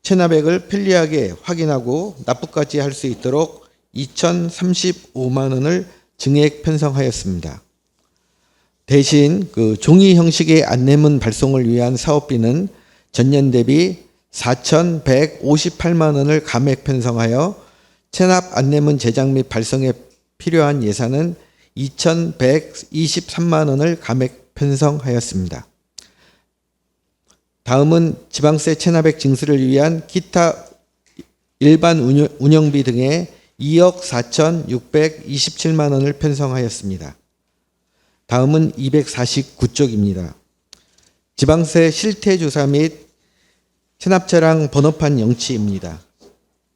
체납액을 편리하게 확인하고 납부까지 할 수 있도록 2,035만 원을 증액 편성하였습니다. 대신 종이 형식의 안내문 발송을 위한 사업비는 전년 대비 4,158만 원을 감액 편성하여 체납 안내문 제작 및 발송에 필요한 예산은 2,123만 원을 감액 편성하였습니다. 다음은 지방세 체납액 징수를 위한 기타 일반 운영비 등에 2억 4,627만 원을 편성하였습니다. 다음은 249쪽입니다. 지방세 실태조사 및 체납차량 번호판 영치입니다.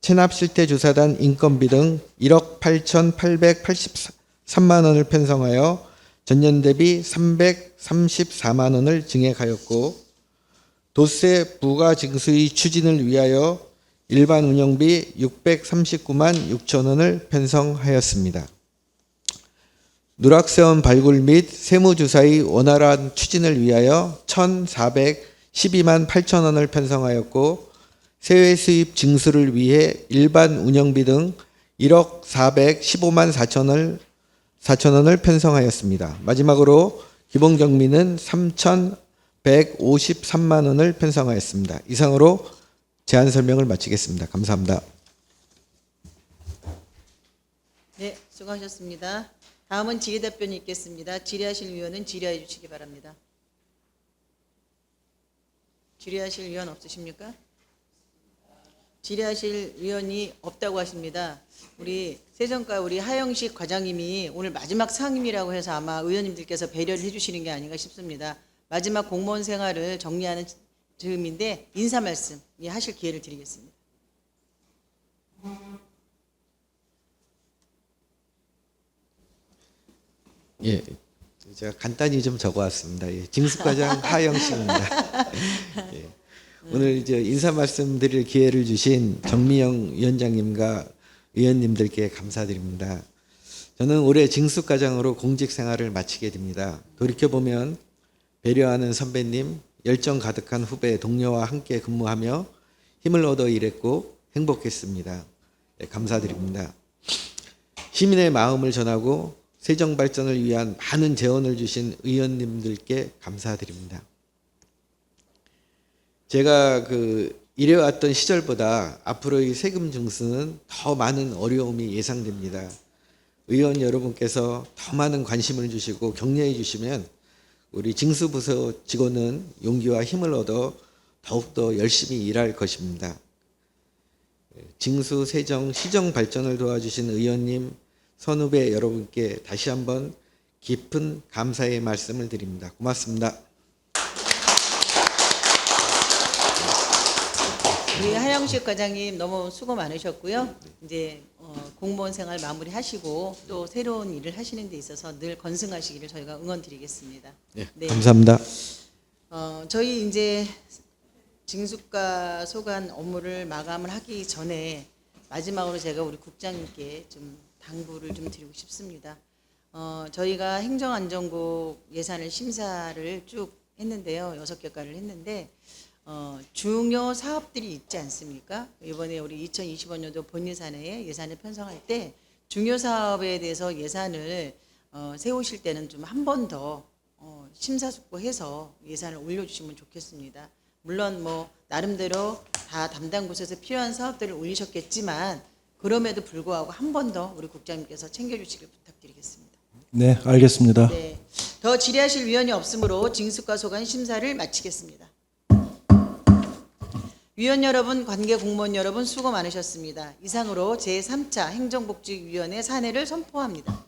체납실태조사단 인건비 등 1억 8,883만 원을 편성하여 전년 대비 334만 원을 증액하였고 도세 부과 징수의 추진을 위하여 일반 운영비 639만 6천 원을 편성하였습니다. 누락세원 발굴 및 세무조사의 원활한 추진을 위하여 1,412만 8천 원을 편성하였고 세외 수입 징수를 위해 일반 운영비 등 1억 415만 4천 원을 편성하였습니다. 마지막으로 기본 경비는 3,153만 원을 편성하였습니다. 이상으로 제안 설명을 마치겠습니다. 감사합니다. 네, 수고하셨습니다. 다음은 질의답변이 있겠습니다. 질의하실 위원은 질의해 주시기 바랍니다. 질의하실 위원 없으십니까? 질의하실 위원이 없다고 하십니다. 우리 세정과 우리 하영식 과장님이 오늘 마지막 상임이라고 해서 아마 의원님들께서 배려를 해주시는 게 아닌가 싶습니다. 마지막 공무원 생활을 정리하는 즈음인데 인사 말씀 하실 기회를 드리겠습니다. 예, 제가 간단히 좀 적어왔습니다. 예, 징수과장 하영식입니다. 예, 오늘 이제 인사 말씀드릴 기회를 주신 정미영 위원장님과 의원님들께 감사드립니다. 저는 올해 징수과장으로 공직 생활을 마치게 됩니다. 돌이켜 보면 배려하는 선배님, 열정 가득한 후배 동료와 함께 근무하며 힘을 얻어 일했고 행복했습니다. 예, 감사드립니다. 시민의 마음을 전하고 세정 발전을 위한 많은 제언을 주신 의원님들께 감사드립니다. 제가 일해왔던 시절보다 앞으로의 세금 징수는 더 많은 어려움이 예상됩니다. 의원 여러분께서 더 많은 관심을 주시고 격려해 주시면 우리 징수부서 직원은 용기와 힘을 얻어 더욱더 열심히 일할 것입니다. 징수, 세정, 시정 발전을 도와주신 의원님, 선후배 여러분께 다시 한번 깊은 감사의 말씀을 드립니다. 고맙습니다. 우리 하영식 과장님 너무 수고 많으셨고요. 이제 공무원 생활 마무리하시고 또 새로운 일을 하시는 데 있어서 늘 건승하시기를 저희가 응원드리겠습니다. 네, 감사합니다. 저희 이제 징수과 소관 업무를 마감을 하기 전에 마지막으로 제가 우리 국장님께 좀 당부를 좀 드리고 싶습니다. 저희가 행정안전국 예산을 심사를 쭉 했는데요. 6개과를 했는데 중요 사업들이 있지 않습니까? 이번에 우리 2025년도 본예산에 예산을 편성할 때 중요 사업에 대해서 예산을 세우실 때는 좀 한 번 더 심사숙고해서 예산을 올려주시면 좋겠습니다. 물론 뭐 나름대로 다 담당 부서에서 필요한 사업들을 올리셨겠지만 그럼에도 불구하고 한 번 더 우리 국장님께서 챙겨주시길 부탁드리겠습니다. 네, 알겠습니다. 네, 더 질의하실 위원이 없으므로 징수과 소관 심사를 마치겠습니다. 위원 여러분, 관계 공무원 여러분 수고 많으셨습니다. 이상으로 제3차 행정복지위원회 산회를 선포합니다.